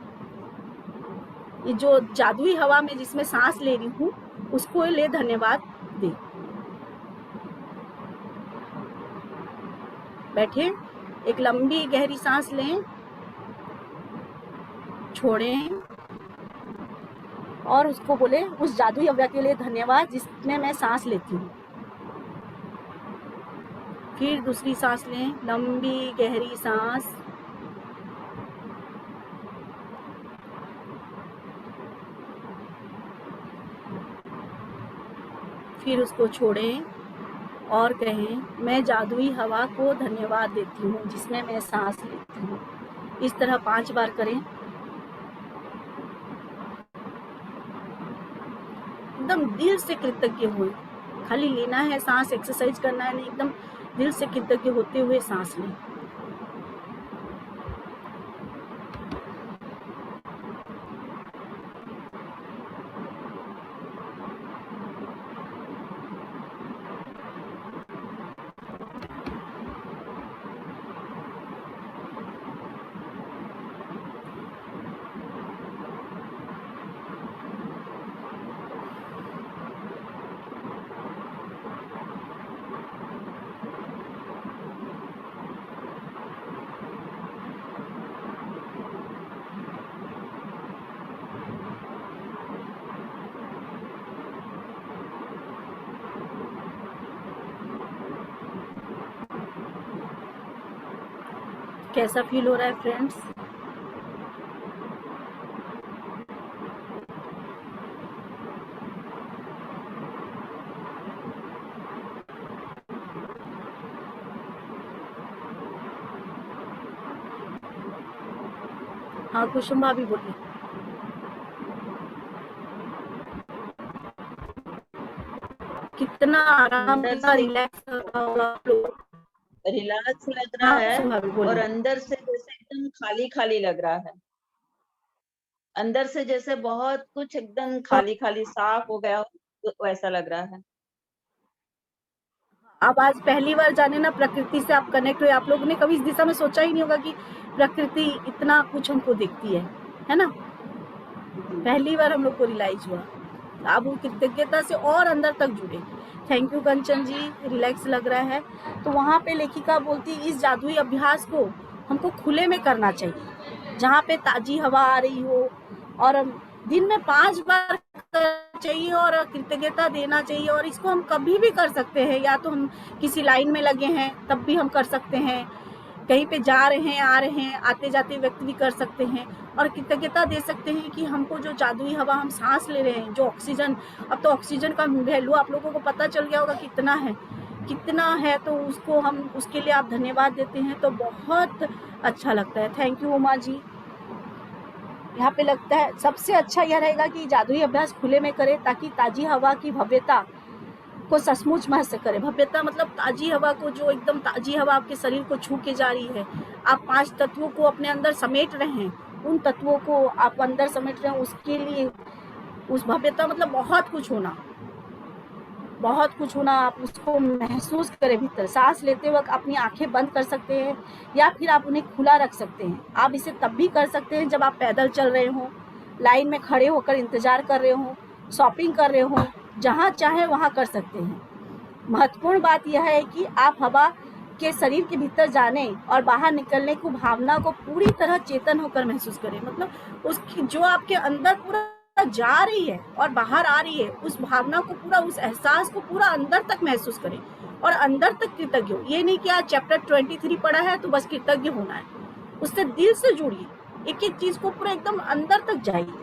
Speaker 1: ये जो जादुई हवा में जिसमें सांस ले रही हूँ उसको ले धन्यवाद दे। बैठे, एक लंबी गहरी सांस लें, छोड़ें और उसको बोले उस जादुई हवा के लिए धन्यवाद जिसमें मैं सांस लेती हूँ। फिर दूसरी सांस लें, लंबी गहरी सांस, फिर उसको छोड़ें और कहें मैं जादुई हवा को धन्यवाद देती हूँ जिसमें मैं सांस लेती हूँ। इस तरह 5 बार करें। एकदम दिल से कृतज्ञ हो। खाली लेना है सांस, एक्सरसाइज करना है नहीं, एकदम दिल से कृतज्ञ होते हुए सांस लें। कैसा फील हो रहा है फ्रेंड्स? हाँ कुसुम भाभी बोलिए। कितना आराम,
Speaker 7: अंदर
Speaker 1: कितना
Speaker 7: से
Speaker 1: रिलैक्स आप लोग।
Speaker 7: रिलैक्स लग रहा
Speaker 1: हाँ
Speaker 7: है
Speaker 1: कुसुम भाभी
Speaker 7: और
Speaker 1: बोलिए।
Speaker 7: अंदर से जैसे एकदम खाली खाली लग रहा है। अंदर से जैसे बहुत कुछ एकदम खाली खाली साफ हो गया हो, तो वैसा लग रहा है।
Speaker 1: आप आज पहली बार जाने ना प्रकृति से आप कनेक्ट हुए। आप लोगों ने कभी इस दिशा में सोचा ही नहीं होगा कि प्रकृति इतना कुछ हमको देखती है ना? पहली बार हम लोग को रियलाइज हुआ। आप वो कृतज्ञता से और अंदर तक जुड़े। Thank you Kanchan ji, relax लग रहा है। तो वहाँ पे लेखिका बोलती इस जादुई अभ्यास को हमको खुले में करना चाहिए, जहाँ पे ताजी हवा आ रही हो, और दिन में 5 बार करना चाहिए और कृतज्ञता देना चाहिए। और इसको हम कभी भी कर सकते हैं, या तो हम किसी लाइन में लगे हैं तब भी हम कर सकते हैं, कहीं पे जा रहे हैं, आ रहे हैं, आते जाते व्यक्ति भी कर सकते हैं, और कृतज्ञता दे सकते हैं कि हमको जो जादुई हवा हम सांस ले रहे हैं, जो ऑक्सीजन, अब तो ऑक्सीजन का वैल्यू आप लोगों को पता चल गया होगा कितना है, तो उसको हम उसके लिए आप धन्यवाद देते हैं तो बहुत अच्छा लगता है। Thank you Uma ji. यहाँ पे लगता है सबसे अच्छा यह रहेगा कि जादुई अभ्यास खुले में करें, ताकि ताजी हवा की भव्यता को सचमुच महसूस करे। भव्यता मतलब ताजी हवा को, जो एकदम ताजी हवा आपके शरीर को छू के जा रही है। आप 5 तत्वों को अपने अंदर समेट रहे हैं, उन तत्वों को आप अंदर समेट रहे हैं, उसके लिए उस भव्यता मतलब बहुत कुछ होना, आप उसको महसूस करें भीतर। सांस लेते वक्त अपनी आंखें बंद कर सकते हैं या फिर आप उन्हें खुला रख सकते हैं। आप इसे तब भी कर सकते हैं जब आप पैदल चल रहे हो, लाइन में खड़े होकर इंतजार कर रहे हो, शॉपिंग कर रहे हो, जहाँ चाहे वहाँ कर सकते हैं। महत्वपूर्ण बात यह है कि आप हवा के शरीर के भीतर जाने और बाहर निकलने की भावना को पूरी तरह चेतन होकर महसूस करें। मतलब उसकी जो आपके अंदर पूरा जा रही है और बाहर आ रही है, उस भावना को पूरा, उस एहसास को पूरा अंदर तक महसूस करें और अंदर तक कृतज्ञ हो। ये नहीं कि आज चैप्टर 23 पढ़ा है तो बस कृतज्ञ होना है, उससे दिल से जुड़िए, एक एक चीज को पूरा एकदम अंदर तक जाइए।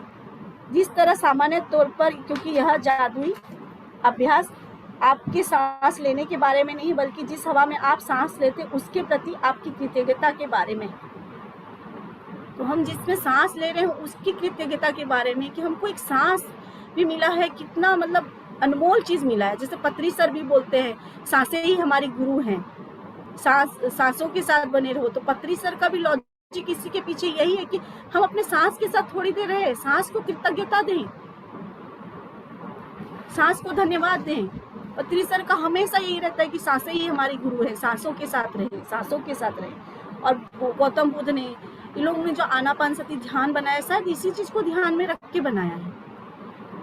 Speaker 1: जिस तरह सामान्य तौर पर, क्योंकि यह जादुई अभ्यास आपके सांस लेने के बारे में नहीं, बल्कि जिस हवा में आप सांस लेते उसके प्रति आपकी कृतज्ञता के बारे में। तो हम जिसमें सांस ले रहे हैं उसकी कृतज्ञता के बारे में, कि हमको एक सांस भी मिला है, कितना मतलब अनमोल चीज मिला है। जैसे पत्री सर भी बोलते हैं सांसें ही हमारी गुरु हैं, सांसों के साथ बने रहो। तो पत्री सर का भी लॉजिक इसी के पीछे यही है कि हम अपने सांस के साथ थोड़ी देर रहे, सांस को कृतज्ञता दें, सांस को धन्यवाद दें। पत्री सर का हमेशा यही रहता है कि सांसें ही हमारी गुरु है, सांसों के साथ रहे, सांसों के साथ रहे। और गौतम बुद्ध ने, इन लोगों ने जो आनापानसति ध्यान बनाया, शायद इसी चीज को ध्यान में रख के बनाया है।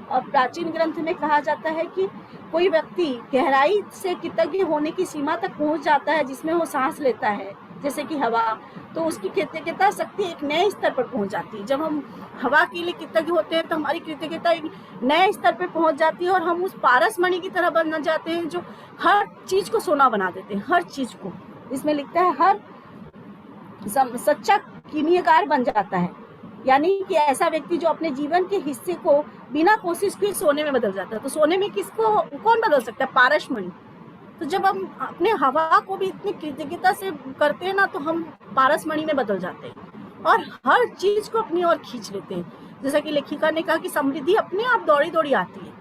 Speaker 1: और प्राचीन ग्रंथ में कहा जाता है कि कोई व्यक्ति गहराई से कृतज्ञ होने की सीमा तक पहुंच जाता है जिसमें वो सांस लेता है, जैसे कि हवा, तो उसकी कृतज्ञता शक्ति एक नए स्तर पर पहुंच जाती है। जब हम हवा के लिए कृतज्ञ होते हैं तो हमारी कृतज्ञता एक नए स्तर पर पहुंच जाती है और हम उस पारस मणि की तरह बन जाते हैं जो हर चीज को सोना बना देते हैं, हर चीज को। इसमें लिखता है हर सच्चा कीमियाकार बन जाता है, यानी कि ऐसा व्यक्ति जो अपने जीवन के हिस्से को बिना कोशिश किए सोने में बदल जाता है। तो सोने में किसको कौन बदल सकता है? पारस मणि। तो जब हम अपने हवा को भी इतनी कृतज्ञता से करते हैं ना, तो हम पारस मणि में बदल जाते हैं और हर चीज को अपनी ओर खींच लेते हैं। जैसा कि लेखिका ने कहा कि समृद्धि अपने आप दौड़ी दौड़ी आती है,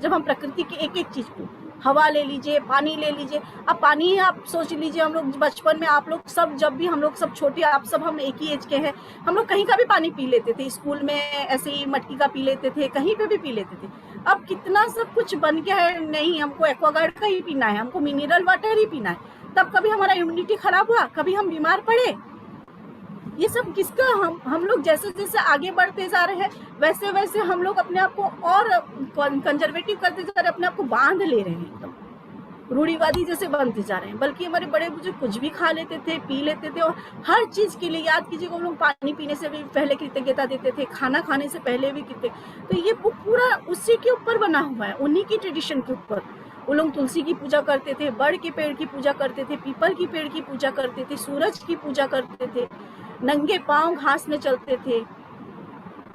Speaker 1: जब हम प्रकृति की एक एक चीज को, हवा ले लीजिए, पानी ले लीजिए। अब पानी आप सोच लीजिए, हम लोग बचपन में, आप लोग सब, जब भी हम लोग सब छोटे, आप सब हम एक ही एज के हैं, हम लोग कहीं का भी पानी पी लेते थे, स्कूल में ऐसे ही मटकी का पी लेते थे, कहीं पे भी पी लेते थे। अब कितना सब कुछ बन गया है, नहीं हमको एक्वागार्ड का ही पीना है, हमको मिनरल वाटर ही पीना है। तब कभी हमारा इम्यूनिटी खराब हुआ, कभी हम बीमार पड़े। ये सब किसका, हम लोग जैसे जैसे आगे बढ़ते जा रहे हैं वैसे वैसे हम लोग अपने आप को और कंजर्वेटिव करते जा रहे हैं, अपने आप को बांध ले रहे हैं, एकदम रूढ़िवादी जैसे बनते जा रहे हैं। बल्कि हमारे बड़े बुजुर्ग कुछ भी खा लेते थे, पी लेते थे, और हर चीज के लिए, याद कीजिए, हम लोग पानी पीने से भी पहले कृतज्ञता देते थे, खाना खाने से पहले भी तो ये पूरा उसी के ऊपर बना हुआ है, उन्हीं की ट्रेडिशन के ऊपर। वो लोग तुलसी की पूजा करते थे, बड़ के पेड़ की पूजा करते थे, पीपल की पेड़ की पूजा करते थे, सूरज की पूजा करते थे, नंगे पांव घास में चलते थे,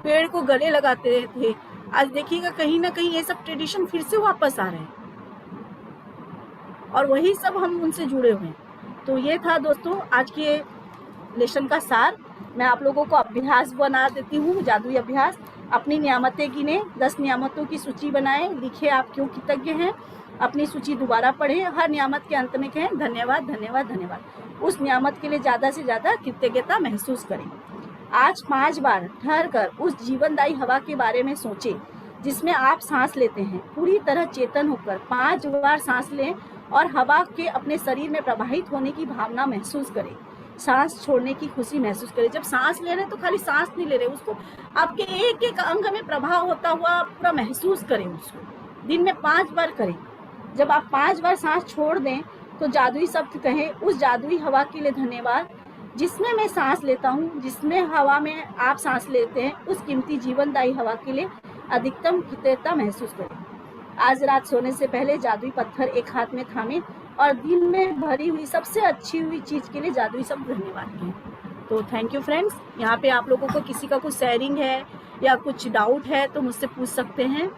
Speaker 1: पेड़ को गले लगाते थे। आज देखिएगा कहीं ना कहीं ये सब ट्रेडिशन फिर से वापस आ रहे हैं, और वही सब हम उनसे जुड़े हुए हैं। तो ये था दोस्तों आज के लेसन का सार। मैं आप लोगों को अभ्यास बना देती हूँ, जादुई अभ्यास। अपनी नियामतें गिने, 10 नियामतों की सूची बनाएं, लिखे आप क्यों कृतज्ञ हैं, अपनी सूची दोबारा पढ़ें, हर नियामत के अंत में कहें धन्यवाद धन्यवाद धन्यवाद। उस नियामत के लिए ज़्यादा से ज़्यादा कृतज्ञता महसूस करें। आज 5 बार ठहर कर उस जीवनदायी हवा के बारे में सोचें जिसमें आप सांस लेते हैं। पूरी तरह चेतन होकर 5 बार सांस लें और हवा के अपने शरीर में प्रवाहित होने की भावना महसूस करें। सांस छोड़ने की खुशी महसूस करें। जब सांस ले रहे हैं तो खाली सांस नहीं ले रहे, उसको आपके एक एक अंग में प्रभाव होता हुआ पूरा महसूस करें। उसको दिन में 5 बार करें। जब आप 5 बार सांस छोड़ दें तो जादुई शब्द कहें, उस जादुई हवा के लिए धन्यवाद जिसमें मैं सांस लेता हूँ, जिसमें हवा में आप सांस लेते हैं, उस कीमती जीवनदायी हवा के लिए अधिकतम कृतज्ञता महसूस करें। आज रात सोने से पहले जादुई पत्थर एक हाथ में थामे और दिन में भरी हुई सबसे अच्छी हुई चीज के लिए जादुई शब्द धन्यवाद कहें। तो थैंक यू फ्रेंड्स। यहाँ पे आप लोगों को किसी का कुछ शेयरिंग है या कुछ डाउट है तो मुझसे पूछ सकते हैं।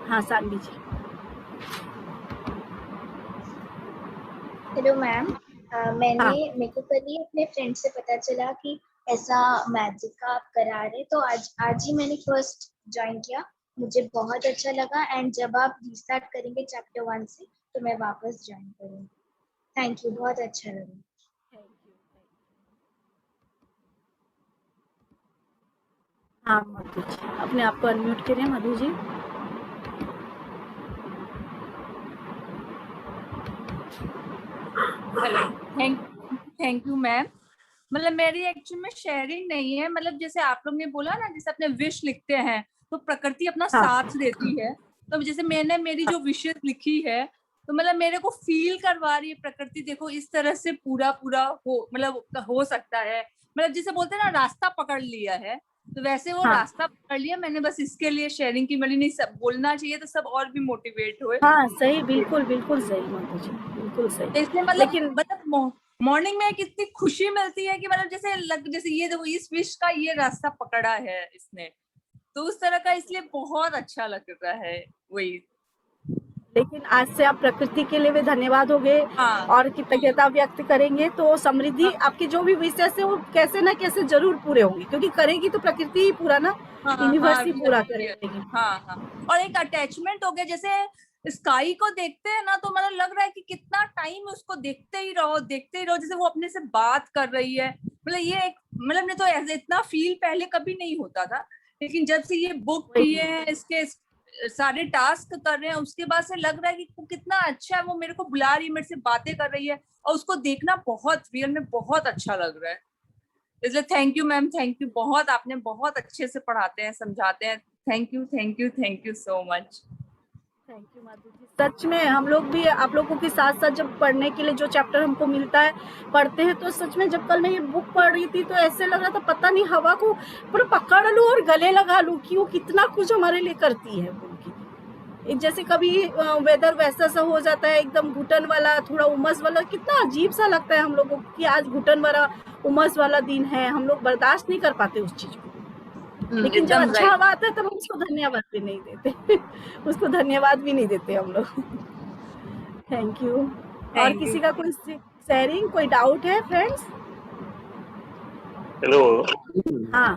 Speaker 1: हाँ सानवी जी।
Speaker 8: हेलो मैम, मेरे को कल ही अपने फ्रेंड से पता चला कि ऐसा मैजिक का आप करा रहे, तो आज ही मैंने फर्स्ट ज्वाइन किया। मुझे बहुत अच्छा लगा, एंड जब आप रिस्टार्ट करेंगे चैप्टर 1 से तो मैं वापस ज्वाइन करूँगी। थैंक यू, बहुत अच्छा लगा।
Speaker 1: हाँ मधु जी, अपने आप को अनम्यूट करें Madhu ji.
Speaker 9: Hello, thank you ma'am. मतलब मेरी एक्चुअली में शेयरिंग नहीं है, मतलब जैसे आप लोग ने बोला ना, जैसे अपने विश लिखते हैं तो प्रकृति अपना साथ देती है। तो जैसे मैंने मेरी जो विशेष लिखी है तो मतलब मेरे को फील करवा रही है प्रकृति, देखो इस तरह से पूरा हो, मतलब हो सकता है। मतलब जैसे बोलते हैं ना रास्ता पकड़ लिया है, तो वैसे वो रास्ता पकड़ लिया मैंने। बस इसके लिए शेयरिंग की, मैंने नहीं सब बोलना चाहिए तो सब और भी मोटिवेट हुए।
Speaker 1: हाँ सही, बिल्कुल बिल्कुल सही मधु जी, बिल्कुल सही।
Speaker 9: इसलिए मतलब मॉर्निंग में कितनी खुशी मिलती है कि मतलब जैसे ये देखो इस विश का ये रास्ता पकड़ा है इसने, तो उस तरह का, इसलिए बहुत अच्छा लग रहा है वही।
Speaker 1: लेकिन आज से आप प्रकृति के लिए भी धन्यवाद होगे और कृतज्ञता व्यक्त करेंगे तो समृद्धि आपके जो भी विशेष है वो कैसे ना कैसे जरूर पूरे होंगे, क्योंकि करेगी तो प्रकृति ही पूरा ना, यूनिवर्स ही पूरा करेगी।
Speaker 9: हाँ। और एक अटैचमेंट हो गया, जैसे स्काई को देखते हैं ना तो मतलब लग रहा है कि कितना टाइम उसको देखते ही रहो, जैसे वो अपने से बात कर रही है। मतलब ये एक, मतलब नहीं तो इतना फील पहले कभी नहीं होता था, लेकिन जब से ये बुक किए हैं, इसके सारे टास्क कर रहे हैं, उसके बाद से लग रहा है कि कितना अच्छा है। वो मेरे को बुला रही है, मेरे से बातें कर रही है, और उसको देखना बहुत रियल में बहुत अच्छा लग रहा है। इसलिए thank you ma'am, thank you बहुत, आपने बहुत अच्छे से पढ़ाते हैं, समझाते हैं। Thank you so much.
Speaker 1: Thank you Madhu ji. सच में हम लोग भी आप लोगों के साथ साथ जब पढ़ने के लिए जो चैप्टर हमको मिलता है पढ़ते हैं, तो सच में जब कल मैं ये बुक पढ़ रही थी तो ऐसे लग रहा था पता नहीं हवा को पूरा पकड़ लूं और गले लगा लूं कि वो कितना कुछ हमारे लिए करती है उनकी। जैसे कभी वेदर वैसा सा हो जाता है एकदम घुटन वाला, थोड़ा उमस वाला, कितना अजीब सा लगता है हम लोगों को कि आज घुटन वाला उमस वाला दिन है, हम लोग बर्दाश्त नहीं कर पाते उस चीज को। लेकिन जब अच्छा हवा आता है तब हम उसको धन्यवाद भी नहीं देते उसको धन्यवाद भी नहीं देते हम लोग। Thank you. और किसी का कोई शेयरिंग, कोई डाउट है फ्रेंड्स?
Speaker 10: हेलो।
Speaker 1: हाँ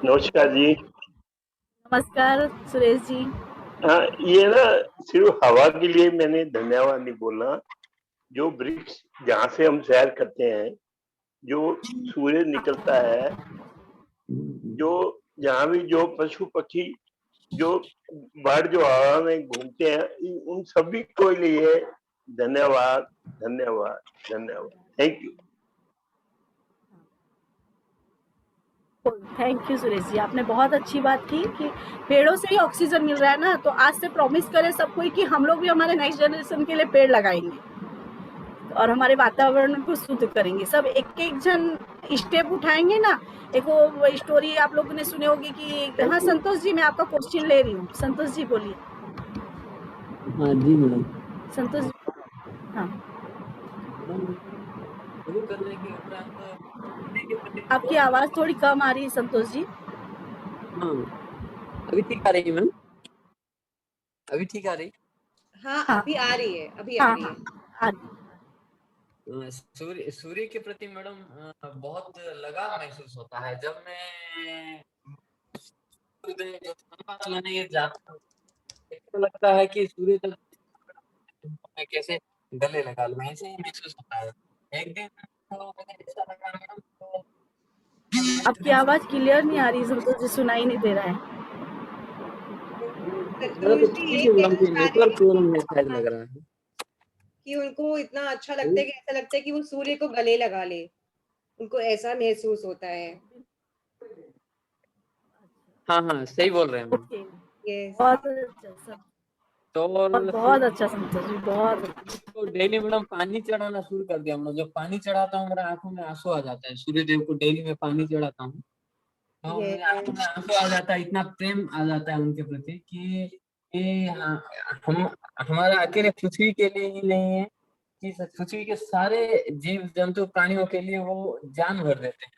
Speaker 10: नमस्कार जी।
Speaker 1: नमस्कार सुरेश जी।
Speaker 10: हाँ, ये ना सिर्फ हवा के लिए मैंने धन्यवाद नहीं बोलना। जो वृक्ष जहाँ से हम सैर करते हैं, जो सूर्य निकलता है, जो जहाँ भी जो पशु पक्षी, जो बर्ड जो हवा में घूमते हैं, उन सभी को लिए धन्यवाद, धन्यवाद, धन्यवाद। Thank you.
Speaker 1: Thank you Suresh ji, आपने बहुत अच्छी बात की कि पेड़ों से ही ऑक्सीजन मिल रहा है ना, तो आज से प्रॉमिस करें सबको कि हम लोग भी हमारे नेक्स्ट जनरेशन के लिए पेड़ लगाएंगे और हमारे वातावरण को शुद्ध करेंगे। सब एक एक जन स्टेप उठाएंगे ना। एक वो स्टोरी आप लोगों ने सुनी होगी कि हाँ संतोष जी, मैं आपका क्वेश्चन ले रही हूँ। संतोष जी बोलिए।
Speaker 5: हाँ जी मैडम।
Speaker 1: संतोष जी, हाँ
Speaker 5: शुरू करने के उपरांत
Speaker 1: आपकी आवाज थोड़ी कम आ रही है संतोष जी।
Speaker 5: हाँ, अभी ठीक आ रही है मैम? अभी ठीक आ रही?
Speaker 3: हाँ,
Speaker 1: हाँ।
Speaker 3: अभी आ रही है, अभी आ
Speaker 1: हाँ
Speaker 3: रही है।
Speaker 5: सूर्य के प्रति मैडम बहुत लगाव महसूस होता है। जब मैं सूर्योदय जो खंभा चलाने जाता हूँ, तो लगता है कि सूर्य तक मैं कैसे गले लगा लूं, ऐसे ही महसूस होता है। एक दिन तो मुझे ऐसा लगा मैडम, तो
Speaker 1: आपकी आवाज क्लियर नहीं आ रही संतोष जी, सुनाई नहीं दे रहा है।
Speaker 3: संतोष जी ये कहना चाह रहे
Speaker 5: नेटवर्क
Speaker 3: हैं
Speaker 5: प्रॉब्लम है शायद, लग रहा है
Speaker 3: कि उनको इतना अच्छा लगता है कि ऐसा लगता है कि वो सूर्य को गले लगा ले, उनको ऐसा महसूस होता है।
Speaker 5: हाँ हाँ, सही बोल रहे हैं मैम।
Speaker 1: Okay,
Speaker 3: yes.
Speaker 1: बहुत अच्छा
Speaker 5: तो
Speaker 1: बहुत अच्छा संतोष जी, बहुत अच्छा।
Speaker 5: तो डेली मैडम पानी चढ़ाना शुरू कर दिया मैडम। जब पानी चढ़ाता हूँ मेरा आंखों में आंसू आ जाता है। सूर्यदेव को डेली में पानी चढ़ाता हूँ तो मेरे आंखों में आंसू आ जाता है। इतना प्रेम आ जाता है उनके प्रति कि हम हमारा अकेले पृथ्वी के लिए ही नहीं है कि पृथ्वी के सारे जीव जंतु प्राणियों के लिए वो जान भर देते हैं।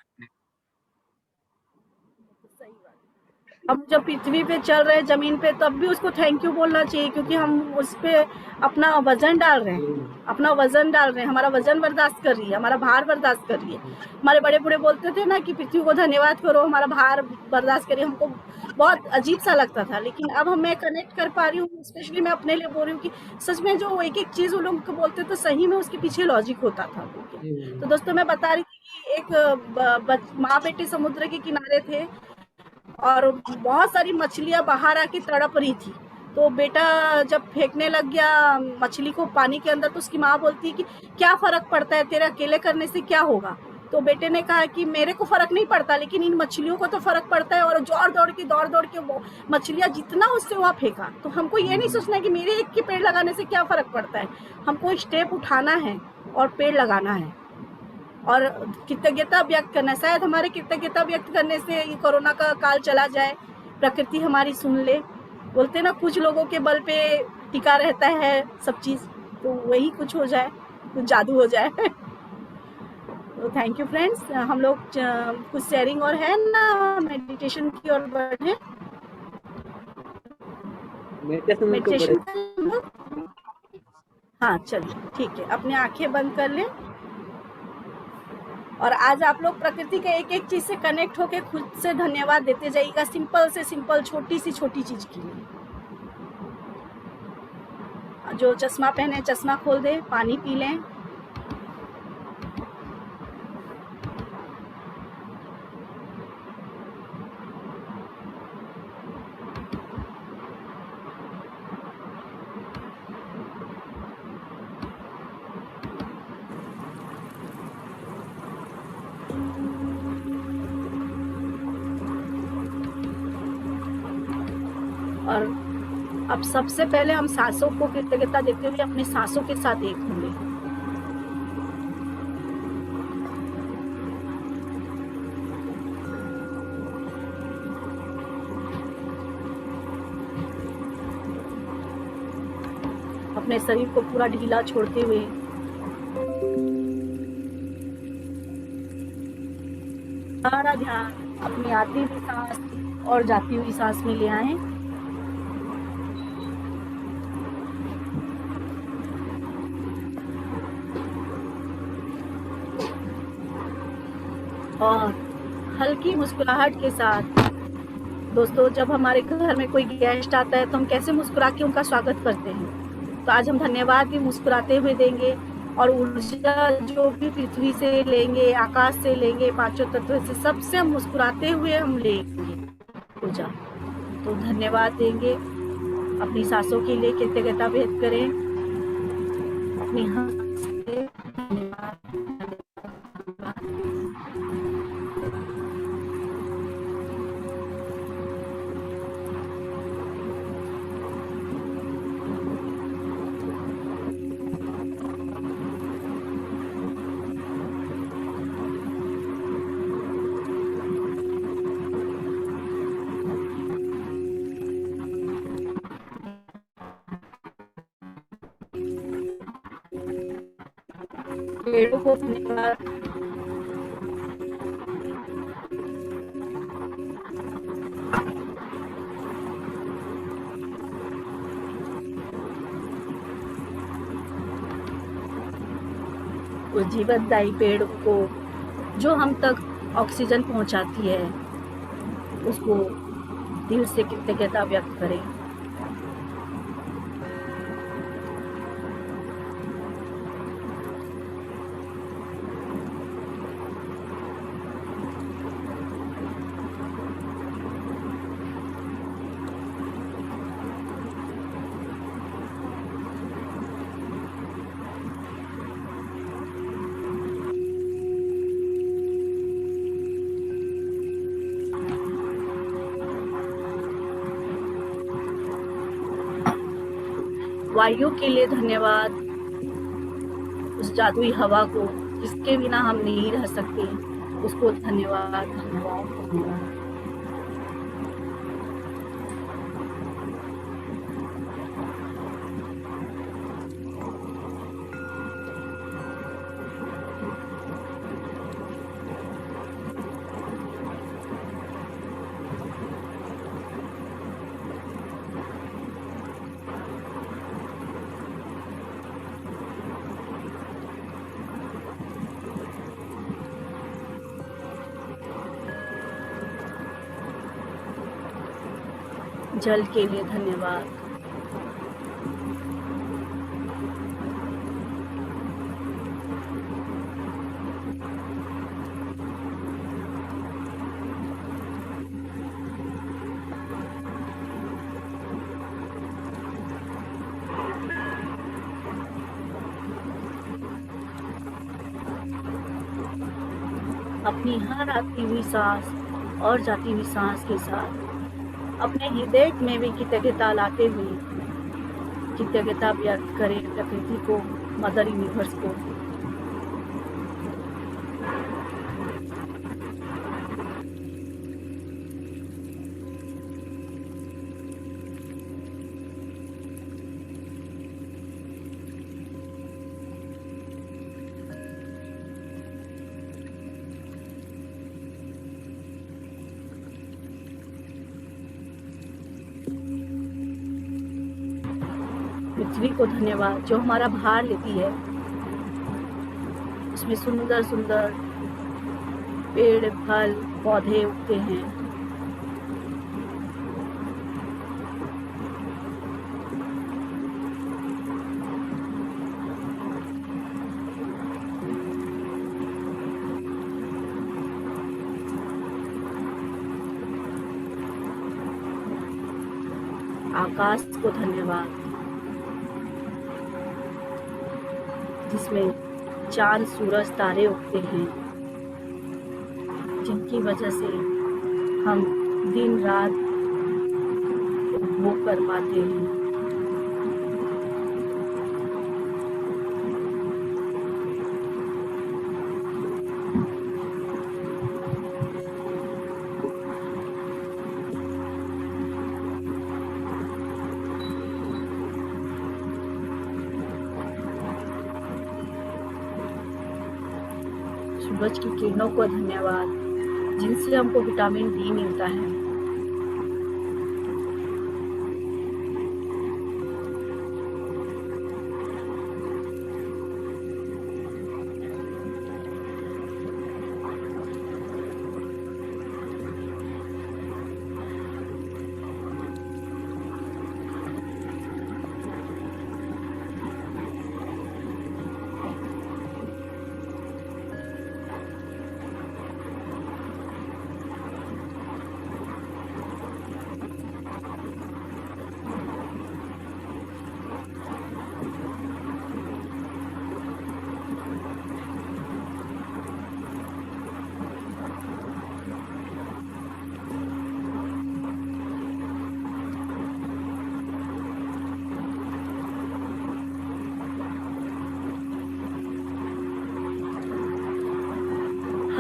Speaker 1: हम जब पृथ्वी पे चल रहे हैं जमीन पे, तब भी उसको थैंक यू बोलना चाहिए, क्योंकि हम उस पे अपना वजन डाल रहे हैं, हमारा वजन बर्दाश्त कर रही है, हमारा भार बर्दाश्त कर रही है। हमारे बड़े बूढ़े बोलते थे ना कि पृथ्वी को धन्यवाद करो, हमारा भार बर्दाश्त करिए। हमको बहुत अजीब सा लगता था, लेकिन अब मैं कनेक्ट कर पा रही हूँ। स्पेशली मैं अपने लिए बोल रही हूँ कि सच में जो एक एक चीज वो लोग बोलते तो सही में उसके पीछे लॉजिक होता था। तो दोस्तों मैं बता रही थी कि एक माँ बेटे समुद्र के किनारे थे और बहुत सारी मछलियां बाहर आके तड़प रही थी। तो बेटा जब फेंकने लग गया मछली को पानी के अंदर, तो उसकी माँ बोलती है कि क्या फर्क पड़ता है, तेरा अकेले करने से क्या होगा। तो बेटे ने कहा कि मेरे को फर्क नहीं पड़ता, लेकिन इन मछलियों को तो फर्क पड़ता है। और दौड़ दौड़ के मछलियां जितना उससे वहां फेंका। तो हमको ये नहीं सोचना है कि मेरे एक के पेड़ लगाने से क्या फर्क पड़ता है। हमको स्टेप उठाना है और पेड़ लगाना है और कृतज्ञता व्यक्त करना है। शायद हमारे कृतज्ञता व्यक्त करने से ये कोरोना का काल चला जाए, प्रकृति हमारी सुन ले। बोलते ना कुछ लोगों के बल पे टिका रहता है सब चीज, तो वही कुछ हो जाए, कुछ जादू हो जाए। तो थैंक यू फ्रेंड्स। हम लोग कुछ शेयरिंग और है ना, मेडिटेशन की ओर बढ़े। मेडिटेशन हाँ चलिए ठीक है, अपनी आंखें बंद कर लें और आज आप लोग प्रकृति के एक एक चीज से कनेक्ट होके खुद से धन्यवाद देते जाइएगा, सिंपल से सिंपल छोटी सी छोटी चीज के लिए। जो चश्मा पहने चश्मा खोल दे, पानी पी लें। और अब सबसे पहले हम सांसों को कृतज्ञता देते हुए अपने सांसों के साथ एक होंगे। अपने शरीर को पूरा ढीला छोड़ते हुए सारा ध्यान अपनी आती हुई सांस और जाती हुई सांस में ले आए। और हल्की मुस्कुराहट के साथ दोस्तों, जब हमारे घर में कोई गेस्ट आता है तो हम कैसे मुस्कुरा के उनका स्वागत करते हैं। तो आज हम धन्यवाद भी मुस्कुराते हुए देंगे और ऊर्जा जो भी पृथ्वी से लेंगे, आकाश से लेंगे, पांचों तत्व से, सबसे हम मुस्कुराते हुए हम लेंगे ऊर्जा। तो धन्यवाद देंगे, अपनी सांसों के लिए कृतज्ञता व्यक्त करें, अपनी हंस से धन्यवाद। पेड़ों को धन्यवाद, उस जीवनदायी पेड़ को जो हम तक ऑक्सीजन पहुंचाती है, उसको दिल से कृतज्ञता व्यक्त करें। वायु के लिए धन्यवाद, उस जादुई हवा को जिसके बिना हम नहीं रह सकते, उसको धन्यवाद, धन्यवाद, धन्यवाद। जल के लिए धन्यवाद, अपनी हर आती हुई सांस और जाती हुई सांस के साथ अपने हृदय में भी कृतज्ञता लाते हुए कृतज्ञता व्यक्त करें प्रकृति को, मदर यूनिवर्स को। पृथ्वी को धन्यवाद जो हमारा भार लेती है, उसमें सुंदर सुंदर पेड़, फल, पौधे उगते हैं। आकाश को धन्यवाद जिसमें चांद, सूरज, तारे उगते हैं, जिनकी वजह से हम दिन रात उपभोग कर पाते हैं। सूरज की किरणों को धन्यवाद जिनसे हमको विटामिन डी मिलता है।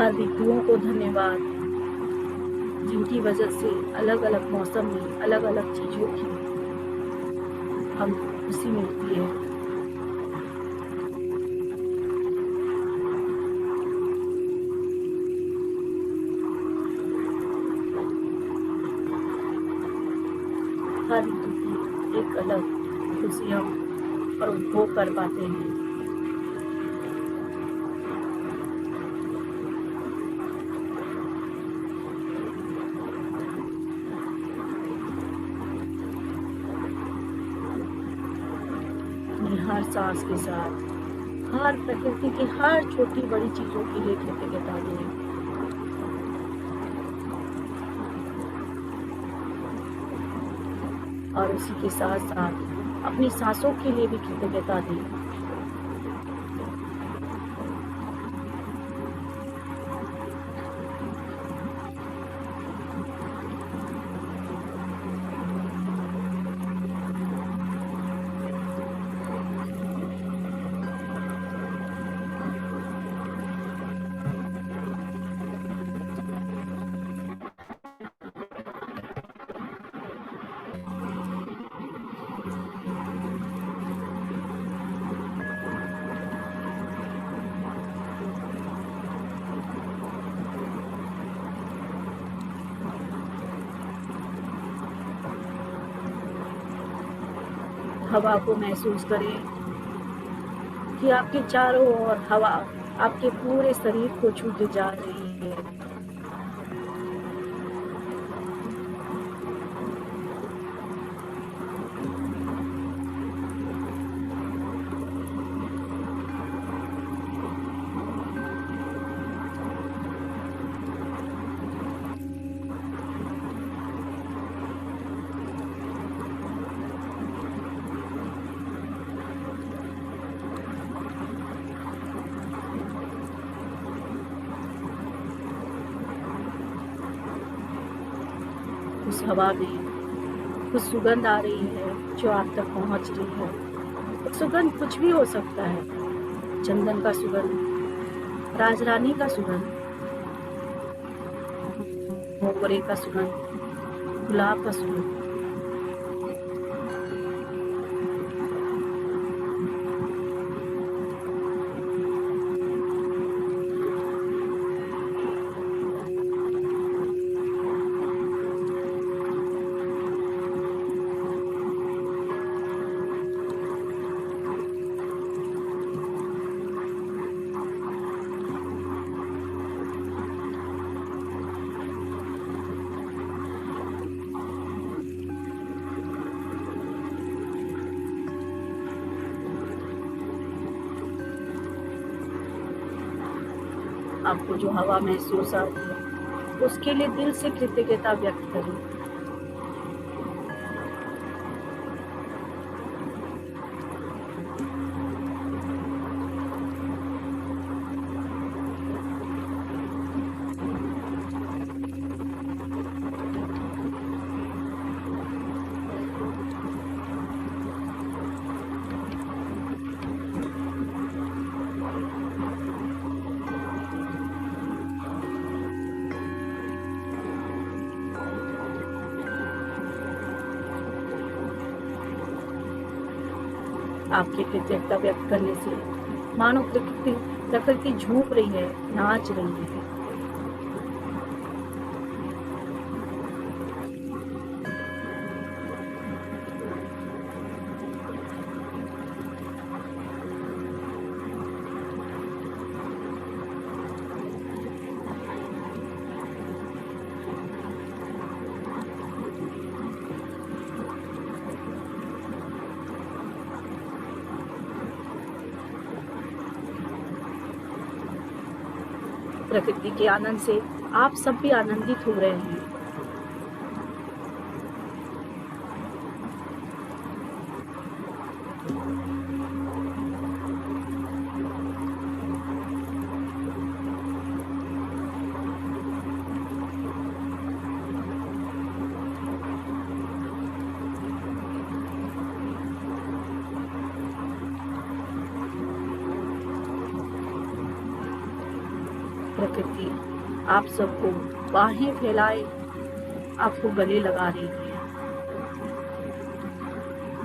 Speaker 1: हर ऋतुओं को धन्यवाद, जिनकी वजह से अलग अलग मौसम में अलग अलग चीज़ों की हम खुशी मिलती है। हर ऋतु की एक अलग खुशी हम और उपभोग कर पाते हैं। अपनी हर सांस के साथ हर प्रकृति की हर छोटी बड़ी चीजों के लिए कृतज्ञता दें। और उसी के साथ साथ अपनी सांसों के लिए भी कृतज्ञता दें। हवा को महसूस करें कि आपके चारों ओर हवा आपके पूरे शरीर को छूते जा रही है। उस हवा में कुछ सुगंध आ रही है जो आप तक पहुंच रही है। सुगंध कुछ भी हो सकता है, चंदन का सुगंध, राजरानी का सुगंध, मोगरे का सुगंध, गुलाब का सुगंध। आपको जो हवा महसूस आती है उसके लिए दिल से कृतज्ञता व्यक्त करें। आपकी कृतज्ञता व्यक्त करने से मानो प्रकृति झूम रही है, नाच रही है। प्रकृति के आनंद से आप सब भी आनंदित हो रहे हैं। प्रकृति आप सबको बाहें फैलाए आपको गले लगा रही है,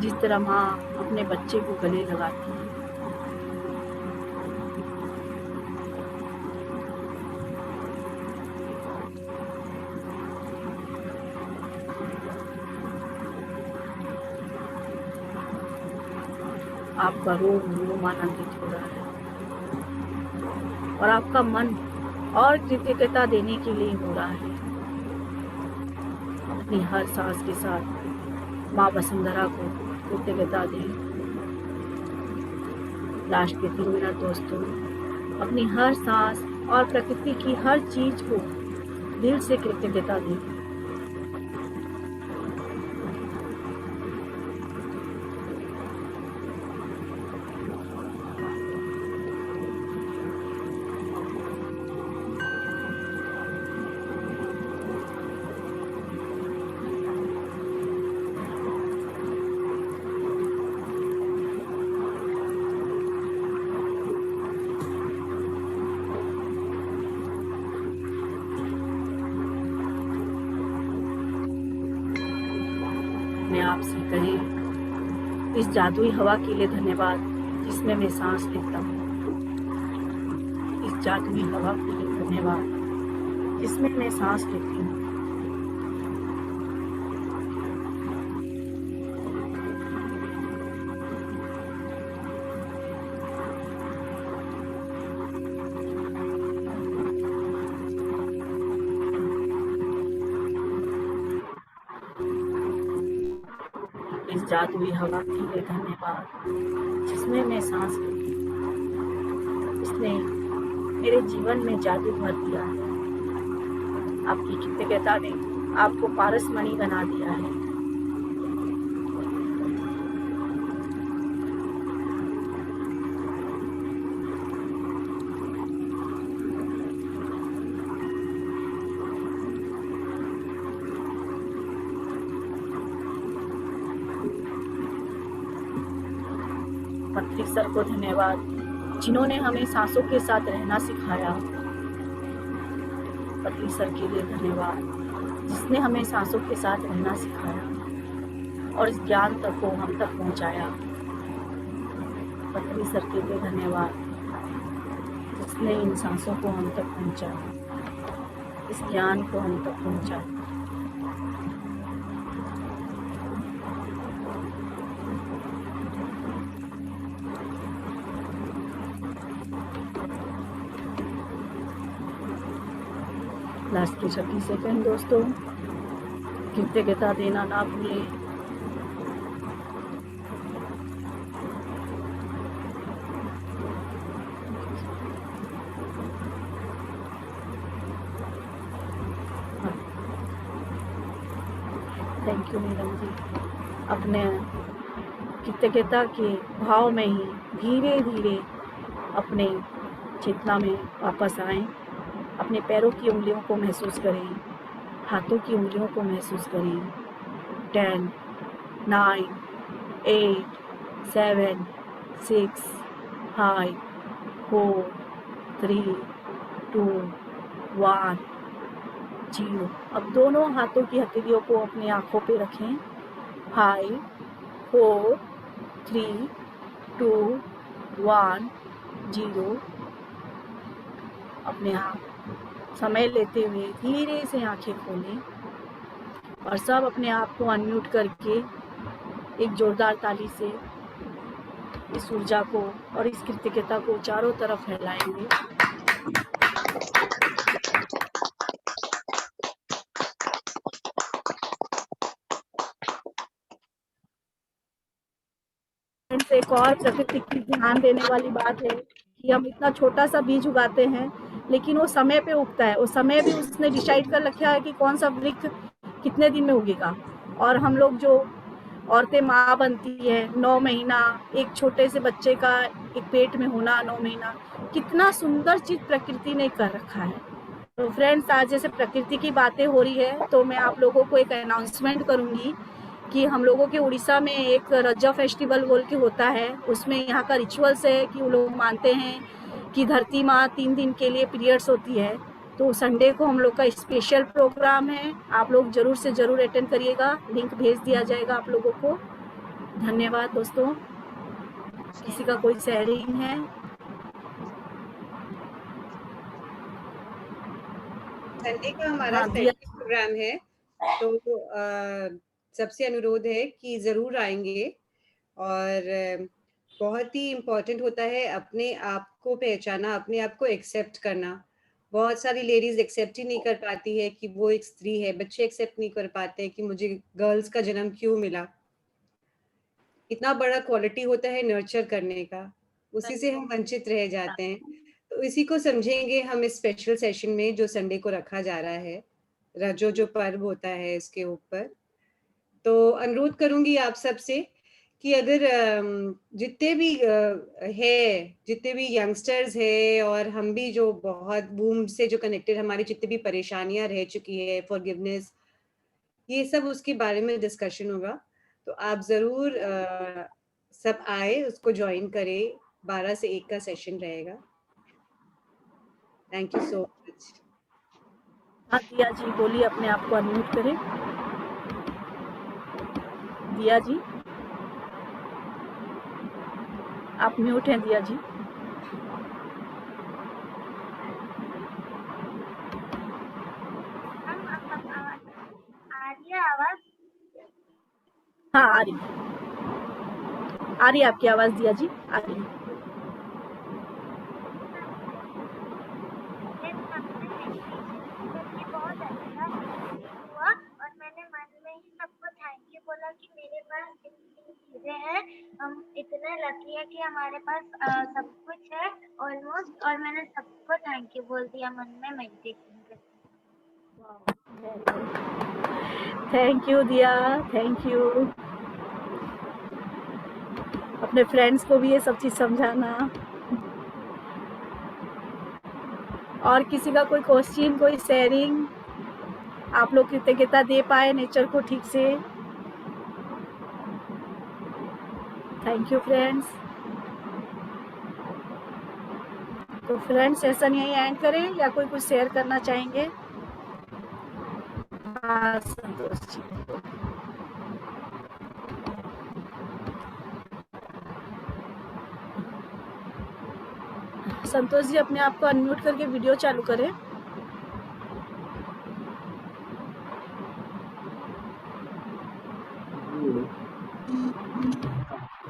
Speaker 1: जिस तरह माँ अपने बच्चे को गले लगाती है। आपका रोम आनंदित हो रहा है और आपका मन और कृतज्ञता देने के लिए हो रहा है। अपनी हर सांस के साथ माँ वसुंधरा को कृतज्ञता दें। लास्ट के 3 मिनट दोस्तों, अपनी हर सांस और प्रकृति की हर चीज को दिल से कृतज्ञता दें। मैं आपसे कहें इस जादुई हवा के लिए धन्यवाद जिसमें मैं सांस लेता हूँ। इस जादुई हवा के लिए धन्यवाद जिसमें मैं सांस लेती हूँ। इस जादुई हवा के लिए धन्यवाद जिसमें मैं सांस लेती हूँ। इसने मेरे जीवन में जादू भर दिया है। आपकी कृतज्ञता ने आपको पारसमणि बना दिया है। पत्री सर को धन्यवाद जिन्होंने हमें सांसों के साथ रहना सिखाया। पत्री सर के लिए धन्यवाद जिसने हमें सांसों के साथ रहना सिखाया और इस ज्ञान तक को हम तक पहुंचाया। पत्री सर के लिए धन्यवाद जिसने इन सांसों को हम तक पहुंचाया, इस ज्ञान को हम तक पहुंचाया। लास्ट के 36 सेकंड दोस्तों, कृतज्ञता देना ना भूलें। Thank you Neelam ji. अपने कृतज्ञता के भाव में ही धीरे धीरे अपने चेतना में वापस आएं। अपने पैरों की उंगलियों को महसूस करें, हाथों की उंगलियों को महसूस करें। 10, 9, 8, 7, 6, 5, 4, 3, 2, 1, 0। अब दोनों हाथों की हथेलियों को अपनी आंखों पे रखें। 5, 4, 3, 2, 1, 0। अपने आप समय लेते हुए धीरे से आंखें खोलें और सब अपने आप को अनम्यूट करके एक जोरदार ताली से इस ऊर्जा को और इस कृतज्ञता को चारों तरफ फैलाएंगे। एक और प्रकृति की ध्यान देने वाली बात है कि हम इतना छोटा सा बीज उगाते हैं लेकिन वो समय पे उगता है। वो समय भी उसने डिसाइड कर रखा है कि कौन सा वृक्ष कितने दिन में उगेगा। और हम लोग जो औरतें माँ बनती है 9 महीना, एक छोटे से बच्चे का एक पेट में होना 9 महीना, कितना सुंदर चीज प्रकृति ने कर रखा है। तो फ्रेंड्स, आज जैसे प्रकृति की बातें हो रही है तो मैं आप लोगों को एक अनाउंसमेंट करूंगी कि हम लोगों के उड़ीसा में एक रज्जा फेस्टिवल बोल के होता है। उसमें यहाँ का रिचुअल्स है कि वो लोग मानते हैं कि धरती माँ 3 दिन के लिए पीरियड्स होती है, तो संडे को हम लोग का स्पेशल प्रोग्राम है। आप लोग ज़रूर से ज़रूर अटेंड करिएगा, लिंक भेज दिया जाएगा आप लोगों को। धन्यवाद दोस्तों। किसी का कोई शेयरिंग है?
Speaker 3: संडे का हमारा
Speaker 1: हाँ, दिया।
Speaker 3: स्पेशल प्रोग्राम है, तो सबसे अनुरोध है कि जरूर आएंगे। और बहुत ही इम्पोर्टेंट होता है अपने आप को पहचाना, अपने आप को एक्सेप्ट करना। बहुत सारी लेडीज एक्सेप्ट ही नहीं कर पाती है कि वो एक स्त्री है, बच्चे एक्सेप्ट नहीं कर पाते कि मुझे गर्ल्स का जन्म क्यों मिला। इतना बड़ा क्वालिटी होता है नर्चर करने का, उसी से हम वंचित रह जाते हैं। तो इसी को समझेंगे हम इस स्पेशल सेशन में जो संडे को रखा जा रहा है, रजो जो पर्व होता है इसके ऊपर। तो अनुरोध करूंगी आप सबसे कि अगर जितने भी जितने भी यंगस्टर्स है, और हम भी जो बहुत बूम से जो कनेक्टेड, हमारी जितनी भी परेशानियां रह चुकी है, फॉरगिवनेस, ये सब उसके बारे में डिस्कशन होगा। तो आप जरूर सब आए, उसको ज्वाइन करें। 12 से 1 का सेशन रहेगा। Thank you so much.
Speaker 1: हाँ, दिया जी बोलिए, अपने आप को अनम्यूट करें। दिया जी, आप म्यूट हैं दिया जी।
Speaker 8: आ रही है आवाज?
Speaker 1: हाँ, आ रही है आपकी आवाज दिया जी, आ रही है।
Speaker 8: बहुत अच्छा हुआ, और मैंने मन में ही सबको थैंक यू बोला कि मेरे पास इतनी चीजें हैं, हम इतने लकी है कि हमारे पास सब कुछ है ऑलमोस्ट, और मैंने सबको थैंक यू बोल दिया मन में मेडिटेशन करके।
Speaker 1: थैंक यू दिया, थैंक यू। अपने फ्रेंड्स को भी ये सब चीज समझाना। और किसी का कोई क्वेश्चन, कोई शेयरिंग? आप लोग कृतज्ञता दे पाए नेचर को ठीक से? Thank you friends. तो फ्रेंड्स सेशन यही एंड करें या कोई कुछ शेयर करना चाहेंगे? हाँ संतोष जी, संतोष जी अपने आप को अनम्यूट करके वीडियो चालू करें।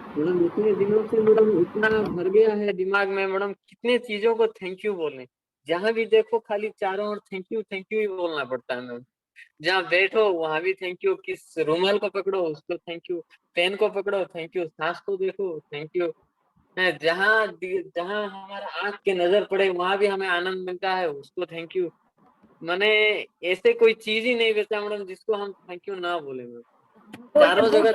Speaker 5: मैडम इतने दिनों से मैडम इतना भर गया है दिमाग में मैडम, कितने चीजों को थैंक यू बोलने। जहाँ भी देखो खाली चारों ओर थैंक यू ही बोलना पड़ता है मैडम। जहाँ बैठो वहां भी थैंक यू, किस रुमाल को पकड़ो उसको थैंक यू, पेन को पकड़ो थैंक यू, सांस को देखो थैंक यू। जहाँ जहाँ हमारा आंख की नजर पड़े वहां भी हमें आनंद मिलता है, उसको थैंक यू। मैंने ऐसे कोई चीज ही नहीं बचा मैडम जिसको हम थैंक यू ना बोले मैडम। चारों जगह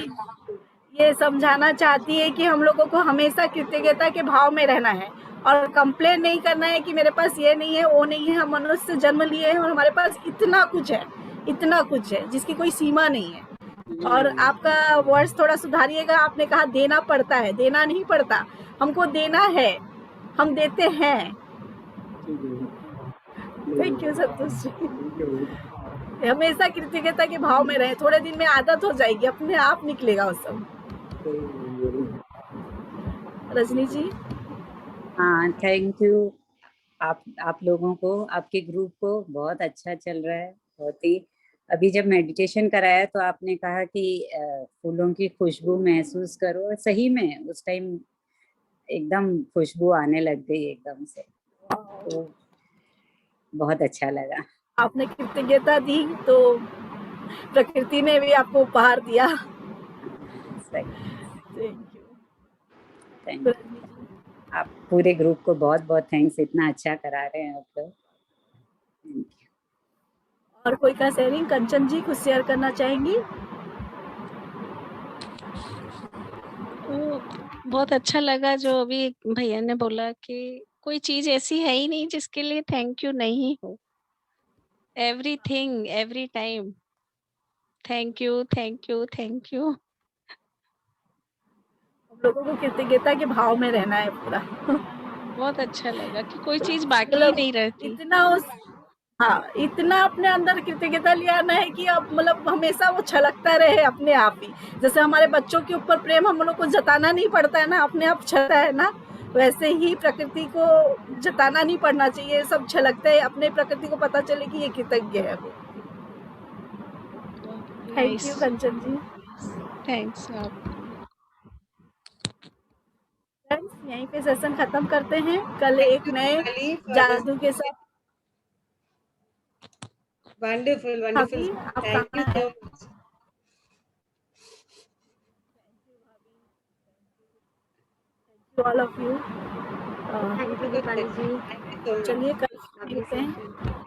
Speaker 1: ये समझाना चाहती है कि हम लोगों को हमेशा कृतज्ञता के भाव में रहना है और कंप्लेन नहीं करना है कि मेरे पास ये नहीं है, वो नहीं है। हम मनुष्य से जन्म लिए हैं और हमारे पास इतना कुछ है जिसकी कोई सीमा नहीं है। और आपका वर्ड्स थोड़ा सुधारिएगा। आपने कहा देना पड़ता है, देना नहीं पड़ता, हमको देना है, हम देते हैं। थैंक यू संतोष जी। हमेशा कृतज्ञता के भाव में रहे, थोड़े दिन में आदत हो जाएगी, अपने आप निकलेगा वो सब। रजनी जी।
Speaker 11: हाँ, थैंक यू आप लोगों को, आपके ग्रुप को। बहुत अच्छा चल रहा है, बहुत ही। अभी जब मेडिटेशन कराया तो आपने कहा कि फूलों की खुशबू महसूस करो, और सही में उस टाइम एकदम खुशबू आने लग गई एकदम से, तो बहुत अच्छा लगा।
Speaker 1: आपने कृतज्ञता दी तो प्रकृति ने भी आपको उपहार दिया।
Speaker 11: Thank you. आप पूरे ग्रुप को बहुत बहुत थैंक्स, इतना अच्छा करा रहे हैं आप लोग।
Speaker 1: और कोई का शेयरिंग? कंचन जी कुछ शेयर करना चाहेंगी?
Speaker 2: बहुत अच्छा लगा जो अभी भैया ने बोला कि कोई चीज ऐसी है ही नहीं जिसके लिए थैंक यू नहीं हो। Everything, every time thank you, thank you, thank you.
Speaker 1: हम लोगों को कृतज्ञता के भाव में रहना है पूरा।
Speaker 2: बहुत अच्छा लगा कि कोई चीज बाकी
Speaker 1: मतलब
Speaker 2: नहीं रहती।
Speaker 1: इतना उस हाँ, इतना अपने अंदर कृतज्ञता ले आना है कि अब मतलब हमेशा वो छलकता रहे अपने आप ही। जैसे हमारे बच्चों के ऊपर प्रेम हम लोग को जताना नहीं पड़ता है ना, अपने आप छलकता है ना, वैसे ही प्रकृति को जताना नहीं पड़ना चाहिए, सब छलकते हैं, अपने प्रकृति को पता चले कि ये कृतज्ञ है वो। Thank you Kanchan ji.
Speaker 2: Thanks आपको।
Speaker 1: फ्रेंड्स, यहीं पे सेशन खत्म करते हैं, कल एक नए
Speaker 3: सोनाली for this
Speaker 1: जादू के साथ।
Speaker 3: wonderful
Speaker 1: हाँ
Speaker 3: wonderful
Speaker 1: जी, आप
Speaker 3: thank you
Speaker 1: कहाँ
Speaker 3: so
Speaker 1: हैं?
Speaker 3: much
Speaker 1: all of you.
Speaker 3: Thank you so much.
Speaker 1: चलिए कल मिलते हैं।